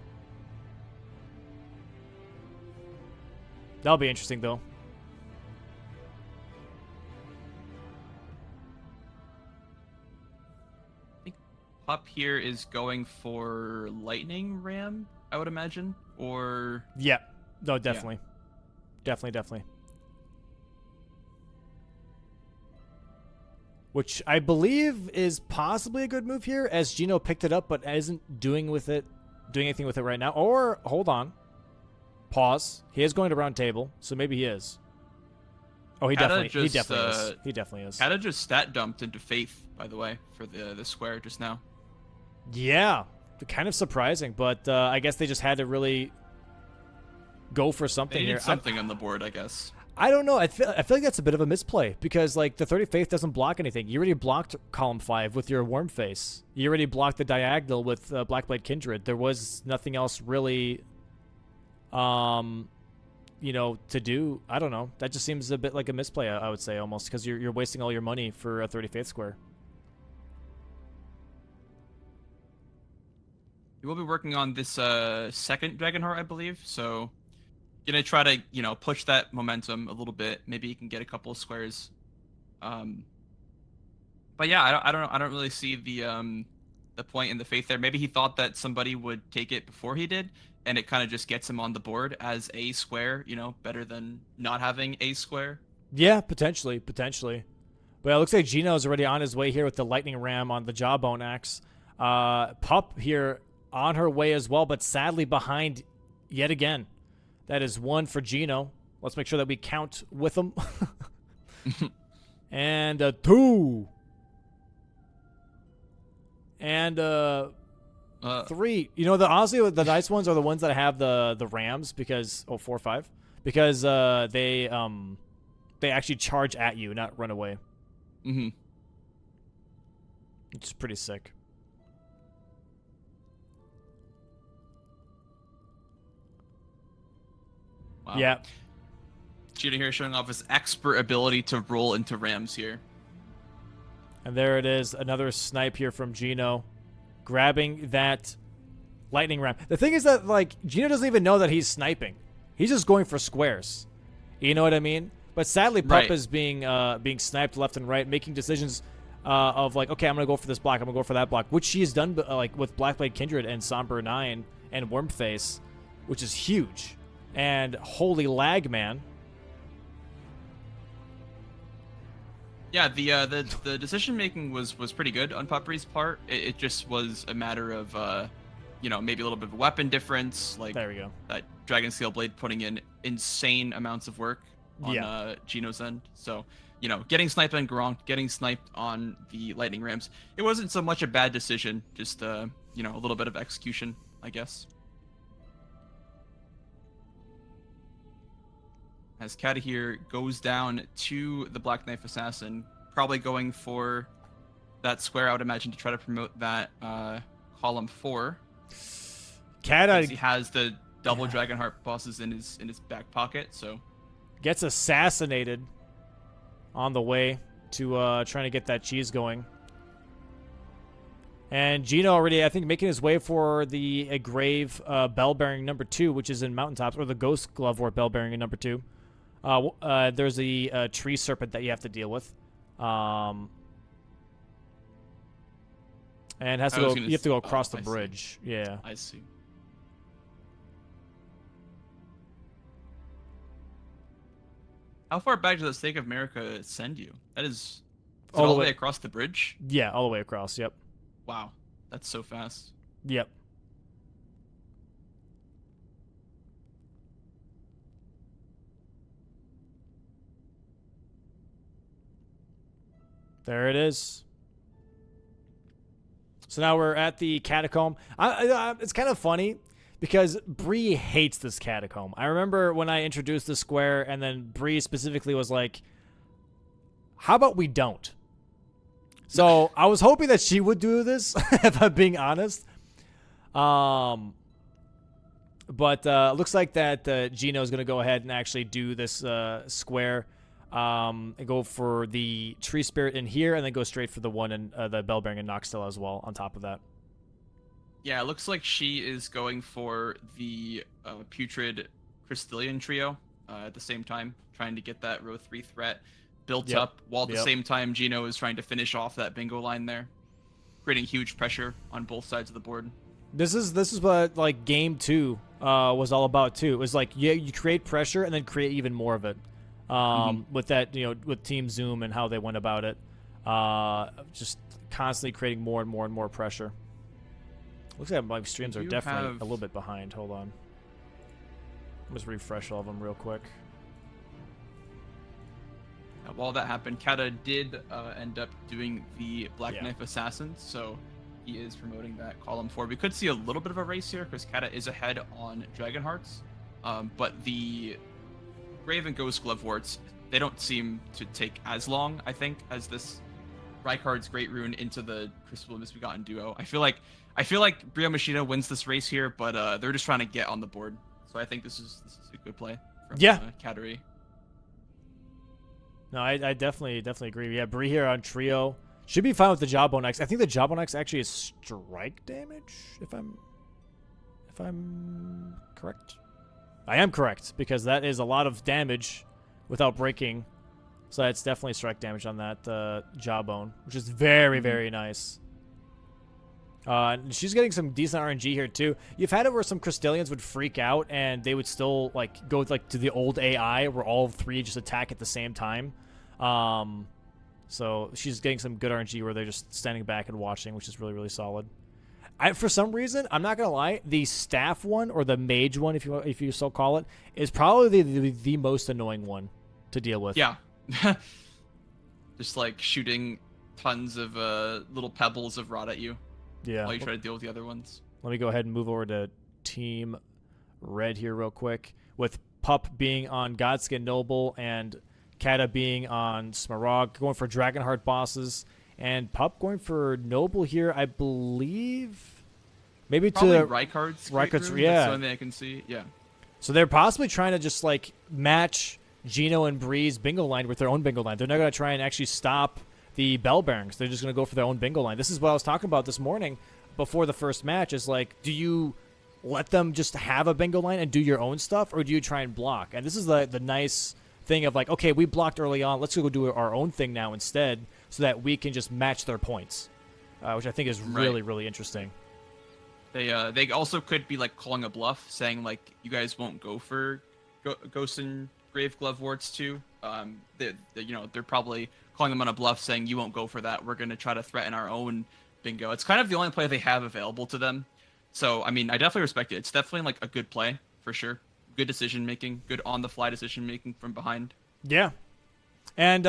[SPEAKER 2] That'll be interesting though.
[SPEAKER 1] Pup here is going for Lightning Ram, I would imagine, or
[SPEAKER 2] yeah, no, definitely, definitely. Which I believe is possibly a good move here, as Gino picked it up but isn't doing anything with it right now. Or hold on, pause. He is going to round table, so maybe he is. Oh, he definitely is. He definitely is.
[SPEAKER 1] Kata just stat dumped into Faith, by the way, for the square just now.
[SPEAKER 2] Yeah, kind of surprising, but I guess they just had to really go for something
[SPEAKER 1] they needed
[SPEAKER 2] here.
[SPEAKER 1] Something on the board, I guess.
[SPEAKER 2] I don't know. I feel like that's a bit of a misplay because like the 30 Faith doesn't block anything. You already blocked column 5 with your Worm Face. You already blocked the diagonal with Blackblade Kindred. There was nothing else really, you know, to do. I don't know. That just seems a bit like a misplay. I would say almost because you're wasting all your money for a 30 Faith square.
[SPEAKER 1] You will be working on this second Dragonheart, I believe. So, gonna try to push that momentum a little bit. Maybe you can get a couple of squares. But yeah, I don't really see the the point in the faith there. Maybe he thought that somebody would take it before he did, and it kind of just gets him on the board as a square, better than not having a square.
[SPEAKER 2] Yeah, potentially. But it looks like Gino's already on his way here with the lightning ram on the jawbone axe. Pup here on her way as well, but sadly behind yet again. That is 1 for Gino. Let's make sure that we count with them. And 2. And 3. Honestly, the nice ones are the ones that have the rams because 4, 5 because they actually charge at you, not run away.
[SPEAKER 1] Mm-hmm.
[SPEAKER 2] Which is pretty sick.
[SPEAKER 1] Wow.
[SPEAKER 2] Yeah.
[SPEAKER 1] Gino here showing off his expert ability to roll into rams here.
[SPEAKER 2] And there it is, another snipe here from Gino, grabbing that lightning ram. The thing is that, Gino doesn't even know that he's sniping. He's just going for squares. You know what I mean? But sadly, Pup is being sniped left and right, making decisions of okay, I'm gonna go for this block, I'm gonna go for that block, which she has done with Blackblade Kindred and Somber 9 and Wormface, which is huge. And holy lag, man.
[SPEAKER 1] Yeah, the decision making was pretty good on Puppery's part. It just was a matter of maybe a little bit of a weapon difference.
[SPEAKER 2] There we go.
[SPEAKER 1] That Dragon Scale Blade putting in insane amounts of work on Gino's end. So getting sniped on Gronk, getting sniped on the Lightning Rams. It wasn't so much a bad decision, just a little bit of execution, I guess. As Cattery here goes down to the Black Knife Assassin, probably going for that square, I would imagine, to try to promote that column 4.
[SPEAKER 2] Cattery,
[SPEAKER 1] he has the double Dragonheart bosses in his back pocket, so
[SPEAKER 2] gets assassinated on the way to trying to get that cheese going. And Gino already, I think, making his way for the Grave Bell Bearing number 2, which is in Mountaintops, or the Ghost Glovewort Bell Bearing in number 2. There's a tree serpent that you have to deal with, and has to go. You have to go across the bridge. Yeah,
[SPEAKER 1] I see. How far back does the Stake of America send you? That is all the way across the bridge.
[SPEAKER 2] Yeah, all the way across. Yep.
[SPEAKER 1] Wow, that's so fast.
[SPEAKER 2] Yep. There it is. So now we're at the catacomb. It's kind of funny because Bree hates this catacomb. I remember when I introduced the square, and then Bree specifically was like, how about we don't? So I was hoping that she would do this, if I'm being honest. But looks like that Gino is going to go ahead and actually do this square. And go for the Tree Spirit in here, and then go straight for the one in the Bell Bearing and Noxtella as well on top of that.
[SPEAKER 1] Yeah, it looks like she is going for the Putrid Crystallian trio at the same time, trying to get that row 3 threat built up, while at the same time Gino is trying to finish off that bingo line there, creating huge pressure on both sides of the board.
[SPEAKER 2] This is what game 2 was all about too. It was you create pressure and then create even more of it. With that, with Team Zoom and how they went about it, just constantly creating more and more and more pressure. Looks like my streams are definitely a little bit behind. Hold on. Let's refresh all of them real quick.
[SPEAKER 1] While that happened, Kata did end up doing the Black Knife Assassin, so he is promoting that column 4. We could see a little bit of a race here because Kata is ahead on Dragonhearts, but the Grave and Ghost Gloveworts, they don't seem to take as long, I think, as this Rykard's Great Rune into the Crystal Misbegotten duo. I feel like BrinoMachino wins this race here, but they're just trying to get on the board. So I think this is a good play from Cattery.
[SPEAKER 2] No, I definitely agree. Yeah, Bree here on trio should be fine with the Jawbone X. I think the Jawbone X actually is strike damage, if I'm correct. I am correct, because that is a lot of damage without breaking. So that's definitely strike damage on that Jawbone, which is very, very nice. And she's getting some decent RNG here too. You've had it where some Crystallians would freak out and they would still like go like to the old AI where all three just attack at the same time. So she's getting some good RNG where they're just standing back and watching, which is really, really solid. For some reason, I'm not gonna lie, the staff one or the mage one, if you so call it, is probably the most annoying one to deal with.
[SPEAKER 1] Yeah. Just like shooting tons of little pebbles of rot at you.
[SPEAKER 2] Yeah.
[SPEAKER 1] While you try to deal with the other ones.
[SPEAKER 2] Let me go ahead and move over to Team Red here real quick. With Pup being on Godskin Noble and Kata being on Smaragd, going for Dragonheart bosses. And Pup going for Noble here, I believe. Maybe
[SPEAKER 1] probably
[SPEAKER 2] to
[SPEAKER 1] Rykard's,
[SPEAKER 2] yeah.
[SPEAKER 1] That's the only thing I can see. Yeah.
[SPEAKER 2] So they're possibly trying to just like match Gino and Bree's bingo line with their own bingo line. They're not going to try and actually stop the bell bearings. They're just going to go for their own bingo line. This is what I was talking about this morning before the first match is like, do you let them just have a bingo line and do your own stuff, or do you try and block? And this is the nice thing of like, okay, we blocked early on. Let's go do our own thing now instead so that we can just match their points, which I think is really, really interesting.
[SPEAKER 1] They also could be like calling a bluff, saying like, you guys won't go for Ghost and Grave Gloveworts too. They're probably calling them on a bluff, saying you won't go for that. We're gonna try to threaten our own bingo. It's kind of the only play they have available to them. So I mean, I definitely respect it. It's definitely like a good play for sure. Good decision making, good on the fly decision making from behind. Yeah,
[SPEAKER 2] and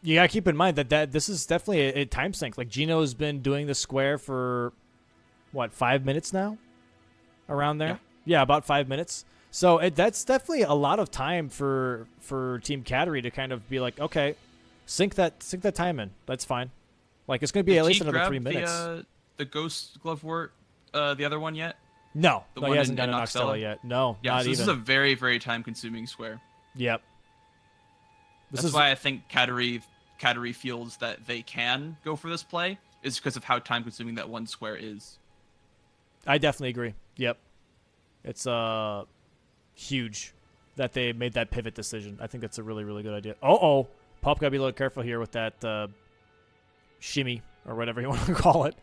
[SPEAKER 2] you gotta keep in mind that this is definitely a time sink. Like Gino's been doing the square for what, 5 minutes now, around there. Yeah, about 5 minutes. So that's definitely a lot of time for Team Cattery to kind of be like, okay, sink that time in. That's fine. Like it's gonna be at least another 3 minutes.
[SPEAKER 1] The Ghost Glovewort, the other one yet?
[SPEAKER 2] No,
[SPEAKER 1] the
[SPEAKER 2] no,
[SPEAKER 1] one
[SPEAKER 2] he hasn't
[SPEAKER 1] in
[SPEAKER 2] gotten Noxtella yet. No,
[SPEAKER 1] yeah,
[SPEAKER 2] not
[SPEAKER 1] so this
[SPEAKER 2] even.
[SPEAKER 1] is a very, very time consuming square.
[SPEAKER 2] Yep.
[SPEAKER 1] That's why I think Cattery feels that they can go for this play, is because of how time consuming that one square is.
[SPEAKER 2] I definitely agree. Yep. It's huge that they made that pivot decision. I think that's a really, really good idea. Pup gotta be a little careful here with that shimmy or whatever you want to call it.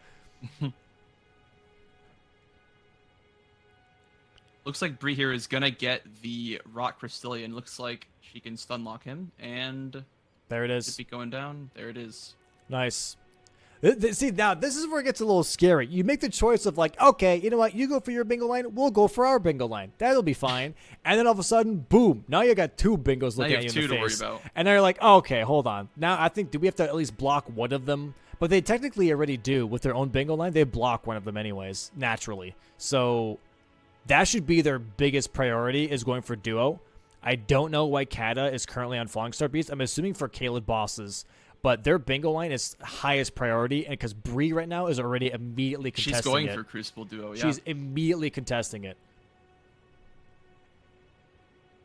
[SPEAKER 1] Looks like Bree here is gonna get the Rock Crystallian. Looks like she can stun lock him, and
[SPEAKER 2] there it is.
[SPEAKER 1] Be going down. There it is.
[SPEAKER 2] Nice. See, now this is where it gets a little scary. You make the choice of like, okay, you know what? You go for your bingo line. We'll go for our bingo line. That'll be fine. And then all of a sudden, boom! Now you got two bingos looking at you in the face. And now you're like, oh, okay, hold on. Now I think, do we have to at least block one of them? But they technically already do with their own bingo line. They block one of them anyways, naturally. So that should be their biggest priority, is going for duo. I don't know why Kata is currently on Falling Star Beast. I'm assuming for Kaled bosses. But their bingo line is highest priority, and because Bree right now is already immediately contesting it.
[SPEAKER 1] She's going for Crucible Duo, yeah.
[SPEAKER 2] She's immediately contesting it.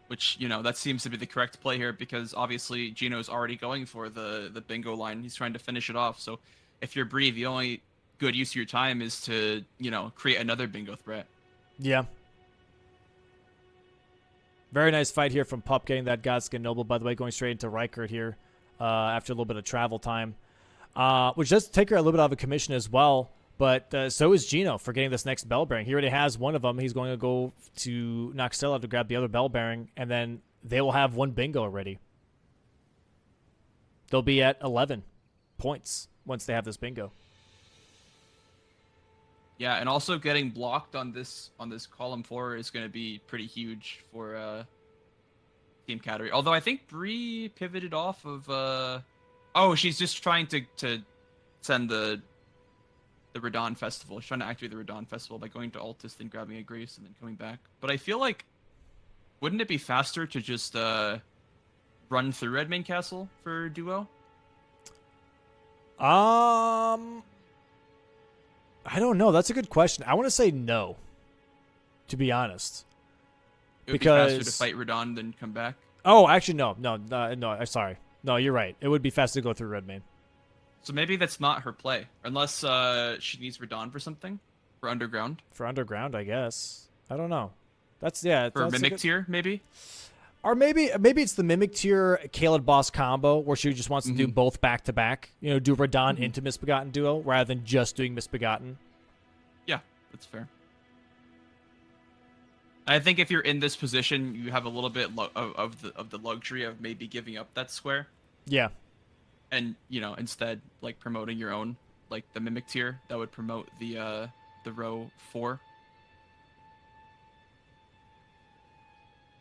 [SPEAKER 1] Which, that seems to be the correct play here, because obviously Gino's already going for the bingo line. He's trying to finish it off. So if you're Bree, the only good use of your time is to, create another bingo threat. Yeah.
[SPEAKER 2] Very nice fight here from Pup, getting that Godskin Noble, by the way, going straight into Rykard here. After a little bit of travel time, which does take her a little bit out of a commission as well. But so is Gino for getting this next bell bearing. He already has one of them. He's going to go to Noxtella to grab the other bell bearing, and then they will have one bingo already. They'll be at 11 points once they have this bingo.
[SPEAKER 1] Yeah, and also getting blocked on this column 4 is going to be pretty huge for Team Cattery. Although I think Bree pivoted off of she's just trying to send the Radon Festival. She's trying to activate the Radon Festival by going to Altus, then grabbing a Grace, and then coming back. But I feel like, wouldn't it be faster to just run through Red Main Castle for duo?
[SPEAKER 2] I don't know. That's a good question. I want to say no, to be honest.
[SPEAKER 1] It would be faster to fight Radon than come back.
[SPEAKER 2] Oh, actually, no. Sorry. No, you're right. It would be faster to go through Red Main.
[SPEAKER 1] So maybe that's not her play, unless she needs Radon for something, for Underground.
[SPEAKER 2] For Underground, I guess. I don't know. For
[SPEAKER 1] Mimic Tier, maybe.
[SPEAKER 2] Or maybe it's the Mimic Tier Caleb Boss combo where she just wants to do both back to back. You know, do Radon into Misbegotten Duo rather than just doing Misbegotten.
[SPEAKER 1] Yeah, that's fair. I think if you're in this position, you have a little bit of the luxury of maybe giving up that square.
[SPEAKER 2] Yeah.
[SPEAKER 1] And instead like promoting your own, like the Mimic Tier that would promote the row 4.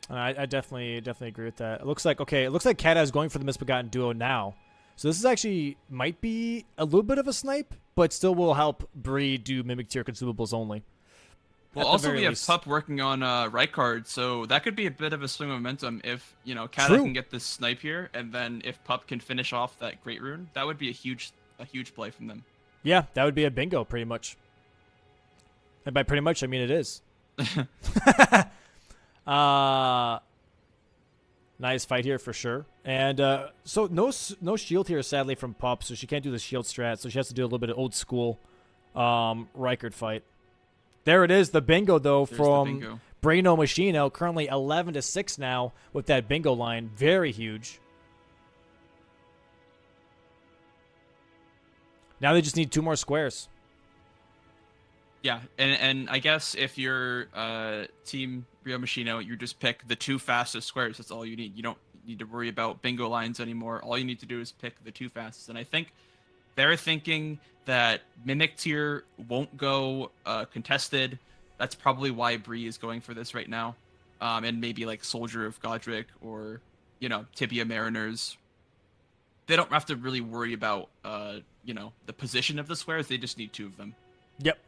[SPEAKER 2] I definitely agree with that. It looks like Kata is going for the Misbegotten Duo now. So this is actually might be a little bit of a snipe, but still will help Bree do Mimic Tier consumables only.
[SPEAKER 1] Well, also we have Pup working on right card, so that could be a bit of a swing of momentum if Kata can get this snipe here, and then if Pup can finish off that Great Rune, that would be a huge play from them.
[SPEAKER 2] Yeah, that would be a bingo pretty much. And by pretty much I mean it is. Nice fight here for sure. And so no shield here sadly from Pup, so she can't do the shield strat, so she has to do a little bit of old school Rykard fight. There it is, the bingo though. There's from BrinoMachino, currently 11-6 now with that bingo line. Very huge. Now they just need 2 more squares.
[SPEAKER 1] Yeah, and I guess if you're Team BrinoMachino, you just pick the 2 fastest squares. That's all you need. You don't need to worry about bingo lines anymore. All you need to do is pick the 2 fastest. And I think they're thinking that Mimic Tier won't go contested. That's probably why Bree is going for this right now. And maybe like Soldier of Godric or, Tibia Mariners. They don't have to really worry about, the position of the squares. They just need 2 of them.
[SPEAKER 2] Yep.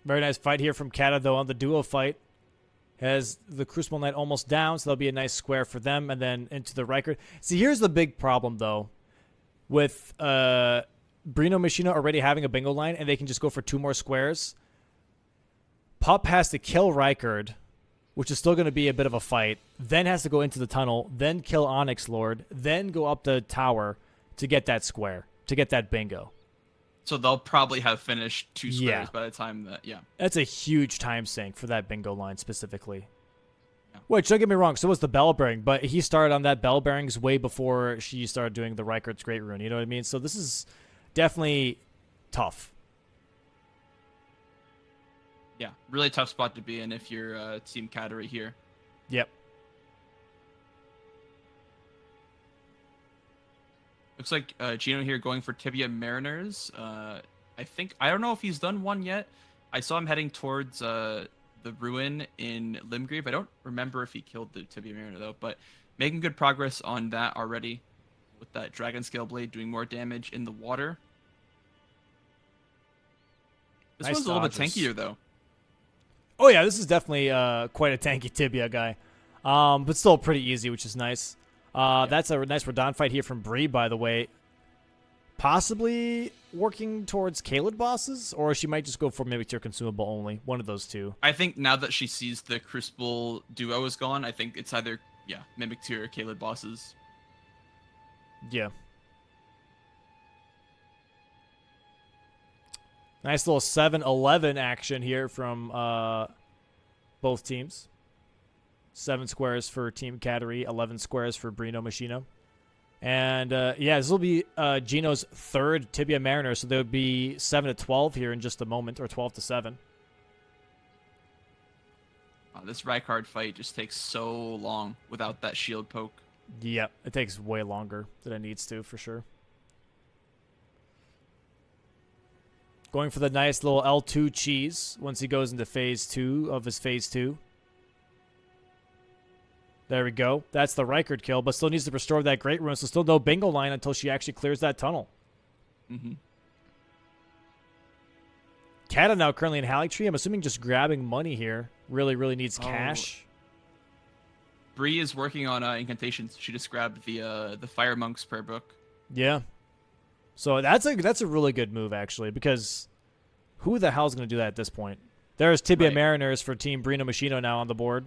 [SPEAKER 2] Very nice fight here from Kata, though, on the duo fight. Has the Crucible Knight almost down, so that'll be a nice square for them, and then into the Rykard. See, here's the big problem, though. With BrinoMachino already having a bingo line, and they can just go for 2 more squares. Pup has to kill Rykard, which is still going to be a bit of a fight, then has to go into the tunnel, then kill Onyx Lord, then go up the tower to get that square, to get that bingo.
[SPEAKER 1] So they'll probably have finished 2 squares by the time that,
[SPEAKER 2] That's a huge time sink for that bingo line specifically. Yeah. Which, don't get me wrong, so was the Bell Bearing, but he started on that Bell Bearings way before she started doing the Rykard's Great Rune, you know what I mean? So this is definitely tough.
[SPEAKER 1] Yeah, really tough spot to be in if you're Team Cattery here.
[SPEAKER 2] Yep.
[SPEAKER 1] Looks like Gino here going for Tibia Mariners. I don't know if he's done one yet. I saw him heading towards the ruin in Limgrave. I don't remember if he killed the Tibia Mariner though, but making good progress on that already with that Dragon Scale Blade doing more damage in the water. This one's a little bit tankier though.
[SPEAKER 2] Oh yeah, this is definitely quite a tanky Tibia guy, but still pretty easy, which is nice. That's a nice Radon fight here from Bree, by the way. Possibly working towards Caleb bosses, or she might just go for Mimic Tier consumable only. One of those 2.
[SPEAKER 1] I think now that she sees the Crucible duo is gone, I think it's either Mimic Tier or Caleb bosses.
[SPEAKER 2] Yeah. Nice little 7-11 action here from both teams. 7 squares for Team Cattery, 11 squares for BrinoMachino. And, this will be Gino's 3rd Tibia Mariner, so there would be 7-12 here in just a moment, or 12-7.
[SPEAKER 1] This Rykard fight just takes so long without that shield poke.
[SPEAKER 2] Yep, it takes way longer than it needs to, for sure. Going for the nice little L2 cheese once he goes into phase 2 of his phase 2. There we go. That's the Rykard kill, but still needs to restore that Great Rune, so still no bingo line until she actually clears that tunnel. Kata now currently in Halictree. I'm assuming just grabbing money here. Really, really needs cash.
[SPEAKER 1] Bree is working on incantations. She just grabbed the Fire Monk's prayer book.
[SPEAKER 2] Yeah. So that's a really good move, actually, because who the hell's going to do that at this point? There's Tibia Mariners for Team BrinoMachino now on the board.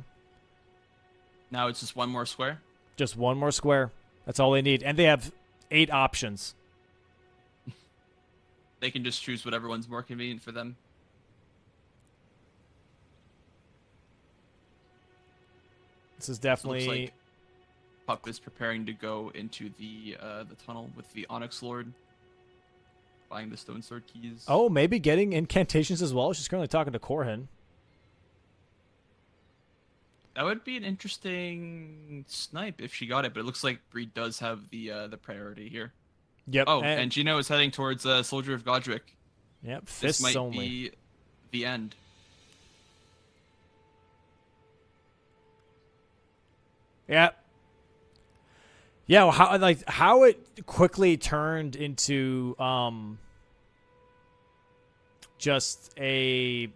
[SPEAKER 1] Now it's just 1 more square?
[SPEAKER 2] Just 1 more square. That's all they need. And they have 8 options.
[SPEAKER 1] They can just choose whatever one's more convenient for them.
[SPEAKER 2] This is
[SPEAKER 1] It
[SPEAKER 2] definitely.
[SPEAKER 1] looks like Pup is preparing to go into the tunnel with the Onyx Lord, buying the Stone Sword keys.
[SPEAKER 2] Oh, maybe getting incantations as well. She's currently talking to Korhin.
[SPEAKER 1] That would be an interesting snipe if she got it, but it looks like Bree does have the priority here.
[SPEAKER 2] Yep.
[SPEAKER 1] Oh, and Gino is heading towards Soldier of Godric.
[SPEAKER 2] Yep.
[SPEAKER 1] This
[SPEAKER 2] Fists
[SPEAKER 1] might
[SPEAKER 2] only.
[SPEAKER 1] be the end.
[SPEAKER 2] Yeah. Yeah, well, how it quickly turned into just a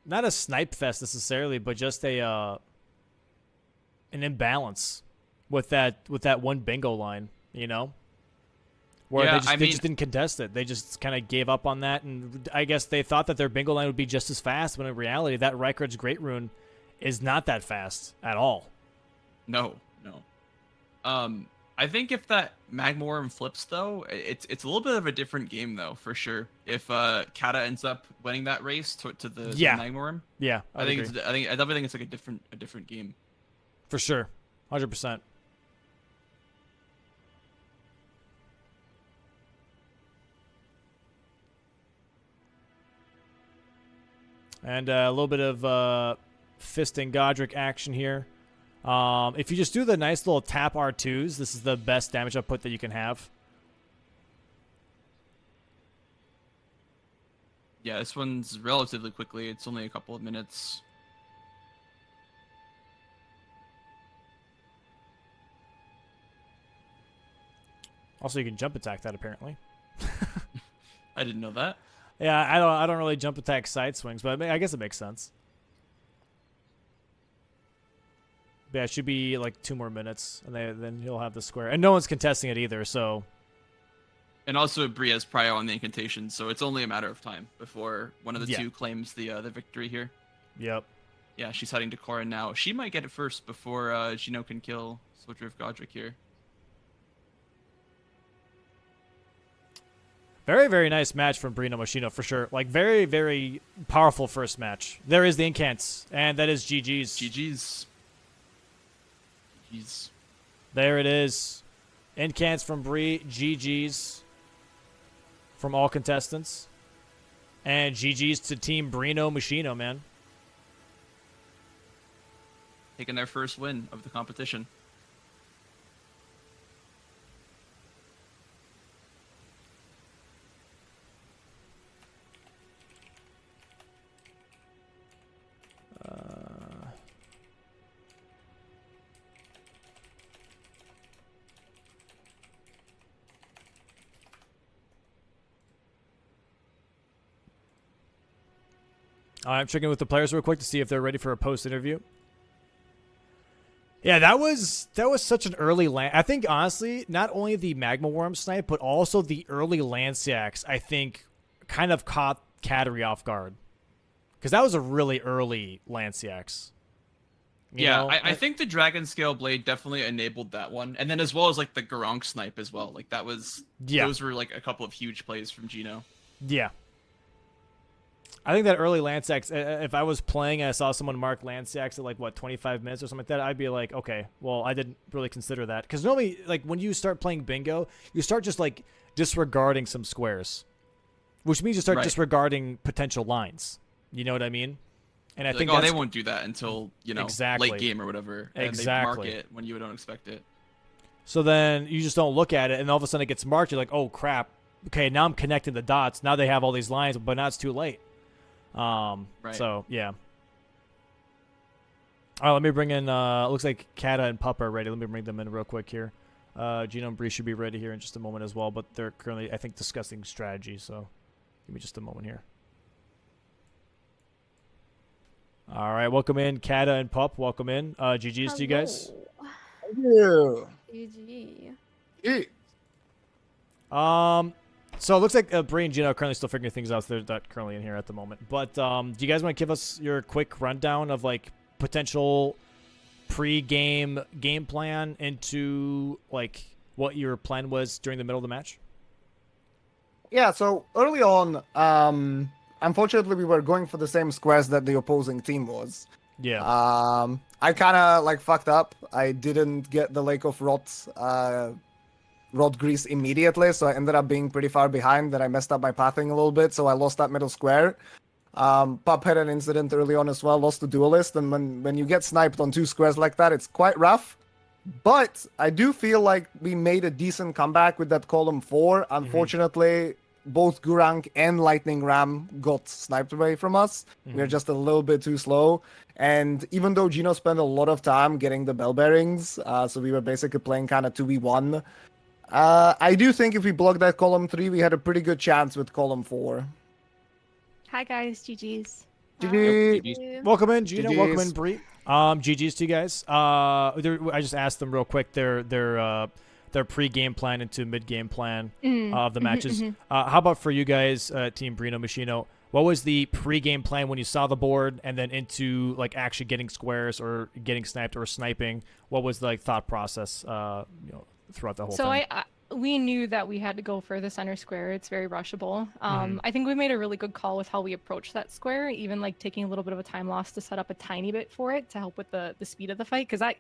[SPEAKER 2] not a snipe fest necessarily, but just a an imbalance with that one bingo line, you know? Where
[SPEAKER 1] Yeah,
[SPEAKER 2] they just didn't contest it. They just kind of gave up on that, and I guess they thought that their bingo line would be just as fast, when in reality that Rykard's Great Rune is not that fast at all.
[SPEAKER 1] No. I think if that Magmorum flips though, it's a little bit of a different game though, for sure. If Kata ends up winning that race to the Magmorum,
[SPEAKER 2] Yeah,
[SPEAKER 1] I definitely think it's like a different game.
[SPEAKER 2] For sure. 100%. And a little bit of fisting Godric action here. If you just do the nice little tap R2s, this is the best damage output that you can have.
[SPEAKER 1] Yeah, this one's relatively quickly. It's only a couple of minutes.
[SPEAKER 2] Also, you can jump attack that apparently.
[SPEAKER 1] I didn't know that.
[SPEAKER 2] Yeah, I don't really jump attack side swings, but I guess it makes sense. But yeah, it should be like 2 more minutes, and then he'll have the square. And no one's contesting it either, so.
[SPEAKER 1] And also, Bree has prio on the incantation, so it's only a matter of time before one of the two claims the victory here.
[SPEAKER 2] Yep.
[SPEAKER 1] Yeah, she's heading to Korra now. She might get it first before Gino can kill Soldier of Godric here.
[SPEAKER 2] Very, very nice match from BrinoMachino, for sure. Like, very, very powerful first match. There is the incants, and that is GG's.
[SPEAKER 1] GG's.
[SPEAKER 2] There it is. Incants from Bree, GG's from all contestants. And GG's to Team BrinoMachino, man.
[SPEAKER 1] Taking their first win of the competition.
[SPEAKER 2] I'm checking with the players real quick to see if they're ready for a post-interview. Yeah, that was such an early land. I think, honestly, not only the Magma Worm snipe, but also the early Lanciacs, I think, kind of caught Cattery off guard. Because that was a really early Lanciacs.
[SPEAKER 1] I think the Dragon Scale Blade definitely enabled that one. And then as well as, like, the Garunk snipe as well. Like, that was... Yeah. Those were, like, a couple of huge plays from Gino.
[SPEAKER 2] Yeah. I think that early Lanciacs, if I was playing and I saw someone mark Lanciacs at, like, what, 25 minutes or something like that, I'd be like, okay, well, I didn't really consider that. Because normally, like, when you start playing bingo, you start just, like, disregarding some squares. Which means you start disregarding potential lines. You know what I mean? And I think
[SPEAKER 1] they won't do that until, late game or whatever. And they mark it when you don't expect it.
[SPEAKER 2] So then you just don't look at it, and all of a sudden it gets marked. You're like, oh, crap. Okay, now I'm connecting the dots. Now they have all these lines, but now it's too late. So, yeah. All right, let me bring in, looks like Kata and Pup are ready. Let me bring them in real quick here. Gino and Bree should be ready here in just a moment as well, but they're currently, I think, discussing strategy, so give me just a moment here. All right, welcome in, Kata and Pup. Welcome in. GG's to you guys.
[SPEAKER 3] Yeah.
[SPEAKER 4] GG.
[SPEAKER 2] So it looks like Bree and Gino are currently still figuring things out. So they're not currently in here at the moment. But do you guys want to give us your quick rundown of, like, potential pre-game game plan into, like, what your plan was during the middle of the match?
[SPEAKER 3] Yeah, so early on, unfortunately, we were going for the same squares that the opposing team was.
[SPEAKER 2] Yeah.
[SPEAKER 3] I kind of like fucked up. I didn't get the Lake of Rot Grease immediately, so I ended up being pretty far behind. That I messed up my pathing a little bit, so I lost that middle square. Pup had an incident early on as well, lost the Duelist, and when you get sniped on 2 squares like that, it's quite rough. But I do feel like we made a decent comeback with that column 4. Unfortunately, both Gurang and Lightning Ram got sniped away from us. We are just a little bit too slow. And even though Gino spent a lot of time getting the bell bearings, so we were basically playing kind of 2v1, I do think if we blocked that column 3, we had a pretty good chance with column 4.
[SPEAKER 4] Hi guys, GG's.
[SPEAKER 3] GG.
[SPEAKER 2] Welcome in, Gino. Welcome in,
[SPEAKER 3] GGs.
[SPEAKER 2] Bree. GG's to you guys. I just asked them real quick their pre-game plan into mid-game plan of the matches. How about for you guys, Team BrinoMachino? What was the pre-game plan when you saw the board, and then into like actually getting squares or getting sniped or sniping? What was the like, thought process, throughout the whole thing?
[SPEAKER 5] So we knew that we had to go for the center square. It's very rushable. I think we made a really good call with how we approached that square, even like taking a little bit of a time loss to set up a tiny bit for it to help with the speed of the fight, because that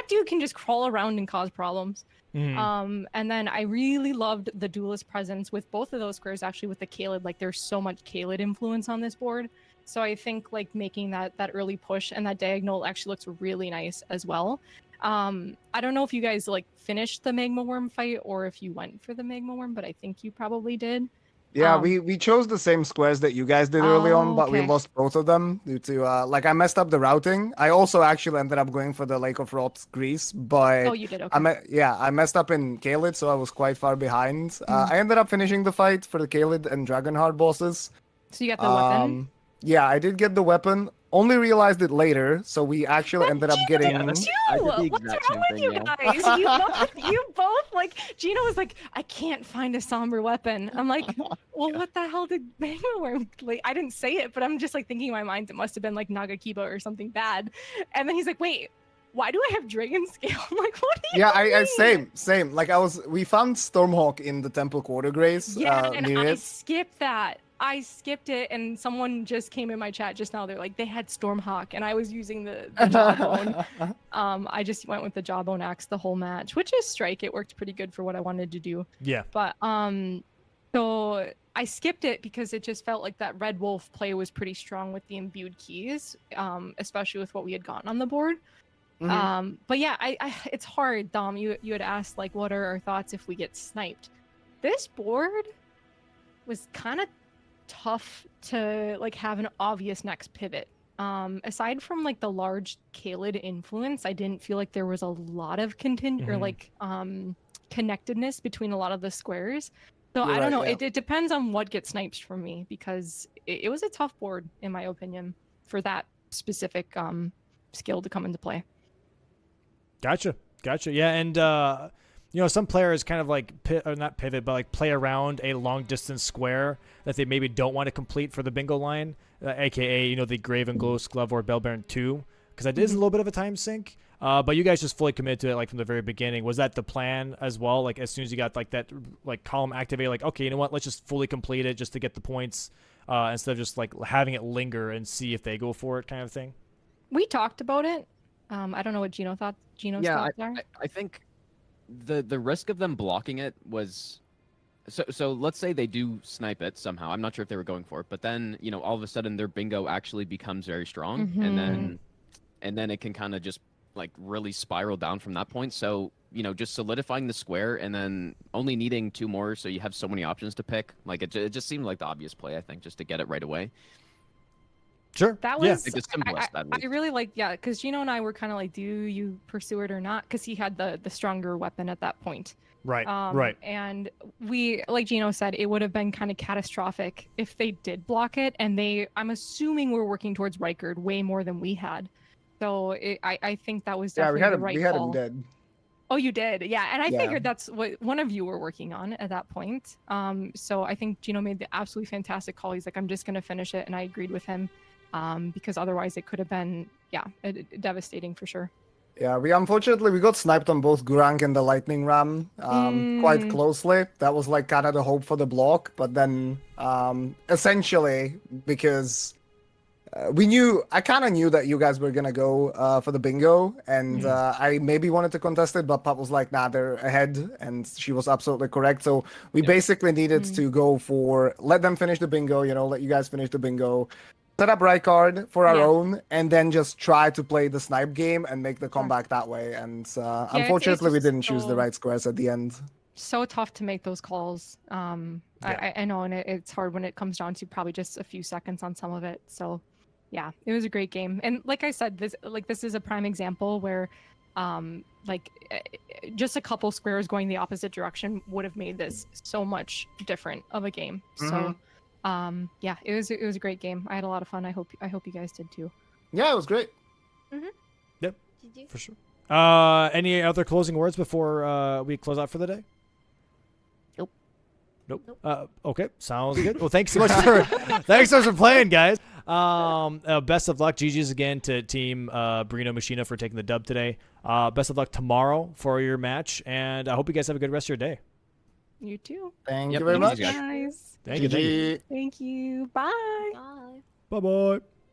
[SPEAKER 5] dude can just crawl around and cause problems. And then I really loved the duelist presence with both of those squares, actually, with the Kaled. Like, there's so much Kaled influence on this board. So I think like making that early push and that diagonal actually looks really nice as well. I don't know if you guys like finished the Magma Worm fight or if you went for the Magma Worm, but I think you probably did.
[SPEAKER 3] Yeah, we chose the same squares that you guys did early on, but we
[SPEAKER 5] okay.
[SPEAKER 3] lost both of them due to like I messed up the routing. I also actually ended up going for the Lake of Rot Grease, but
[SPEAKER 5] Oh, you did. Okay.
[SPEAKER 3] I messed up in Kaled, so I was quite far behind. I ended up finishing the fight for the Kaled and Dragonheart bosses.
[SPEAKER 5] So you got the weapon.
[SPEAKER 3] Yeah, I did get the weapon. Only realized it later, so we actually ended up getting.
[SPEAKER 6] I did the
[SPEAKER 5] What's
[SPEAKER 6] exact
[SPEAKER 5] wrong
[SPEAKER 6] same
[SPEAKER 5] with you
[SPEAKER 6] thing,
[SPEAKER 5] guys? You both like Gino was like, I can't find a somber weapon. I'm like, well, what the hell did Magma Worm? Like, I didn't say it, but I'm just like thinking in my mind it must have been like Nagakiba or something bad. And then he's like, wait, why do I have Dragon Scale? I'm like, what? Do you mean?
[SPEAKER 3] Same. Like we found Stormhawk in the Temple Quarter Grace.
[SPEAKER 5] Yeah, and
[SPEAKER 3] near
[SPEAKER 5] I
[SPEAKER 3] it.
[SPEAKER 5] skipped that. I skipped it, and someone just came in my chat just now. They're like, they had Stormhawk, and I was using the Jawbone. I just went with the Jawbone axe the whole match, which is strike. It worked pretty good for what I wanted to do.
[SPEAKER 2] Yeah.
[SPEAKER 5] But so I skipped it because it just felt like that Red Wolf play was pretty strong with the imbued keys, especially with what we had gotten on the board. But yeah, I it's hard, Dom. You had asked like, what are our thoughts if we get sniped? This board was kind of tough to like have an obvious next pivot. Aside from like the large Kaled influence, I didn't feel like there was a lot of or like connectedness between a lot of the squares. So I don't know.
[SPEAKER 3] Yeah.
[SPEAKER 5] It depends on what gets sniped from me, because it was a tough board in my opinion for that specific skill to come into play.
[SPEAKER 2] Gotcha. Yeah, and some players kind of like not pivot, but like play around a long distance square that they maybe don't want to complete for the bingo line, aka the Graven Ghost Glove or Bell Baron 2, because that is a little bit of a time sink. But you guys just fully committed to it like from the very beginning. Was that the plan as well? Like as soon as you got like that like column activated, like okay, you know what? Let's just fully complete it just to get the points, instead of just like having it linger and see if they go for it, kind of thing.
[SPEAKER 5] We talked about it. I don't know what Gino's thoughts are.
[SPEAKER 6] I think the risk of them blocking it was so let's say they do snipe it somehow. I'm not sure if they were going for it, but then all of a sudden their bingo actually becomes very strong, and then it can kind of just like really spiral down from that point. So just solidifying the square and then only needing 2 more, so you have so many options to pick. Like it just seemed like the obvious play, I think, just to get it right away.
[SPEAKER 2] Sure.
[SPEAKER 5] That was
[SPEAKER 6] Like the simplest, that
[SPEAKER 5] I really like, because Gino and I were kind of like, do you pursue it or not? Because he had the stronger weapon at that point.
[SPEAKER 2] Right. Right.
[SPEAKER 5] And we, like Gino said, it would have been kind of catastrophic if they did block it. And I'm assuming we're working towards Rykard way more than we had. So I think that was definitely the right call.
[SPEAKER 3] We had him dead.
[SPEAKER 5] Oh, you did? Yeah. And I
[SPEAKER 3] Yeah.
[SPEAKER 5] figured that's what one of you were working on at that point. So I think Gino made the absolutely fantastic call. He's like, I'm just going to finish it. And I agreed with him. Because otherwise it could have been, devastating for sure.
[SPEAKER 3] Yeah, we got sniped on both Gurang and the Lightning Ram quite closely. That was like kind of the hope for the block, but then essentially because I kind of knew that you guys were gonna go for the bingo, and I maybe wanted to contest it, but Pop was like, nah, they're ahead, and she was absolutely correct. So we basically needed to go for let them finish the bingo, let you guys finish the bingo, set up right card for our own, and then just try to play the snipe game and make the comeback that way. And unfortunately, we didn't choose the right squares at the end.
[SPEAKER 5] So tough to make those calls. I know, and it's hard when it comes down to probably just a few seconds on some of it. So. Yeah, it was a great game. And like I said, this is a prime example where just a couple squares going the opposite direction would have made this so much different of a game. So yeah, it was a great game. I had a lot of fun. I hope you guys did too.
[SPEAKER 3] Yeah, it was great.
[SPEAKER 2] Yep. For sure. Any other closing words before we close out for the day? Nope. Okay, sounds good. Well, thanks so much for playing, guys. Best of luck, GG's again to Team BrinoMachino for taking the dub today. Best of luck tomorrow for your match, and I hope you guys have a good rest of your day.
[SPEAKER 5] You too.
[SPEAKER 3] Thank you very much,
[SPEAKER 5] guys.
[SPEAKER 2] Thank you.
[SPEAKER 5] Thank you. Bye.
[SPEAKER 2] Bye-bye.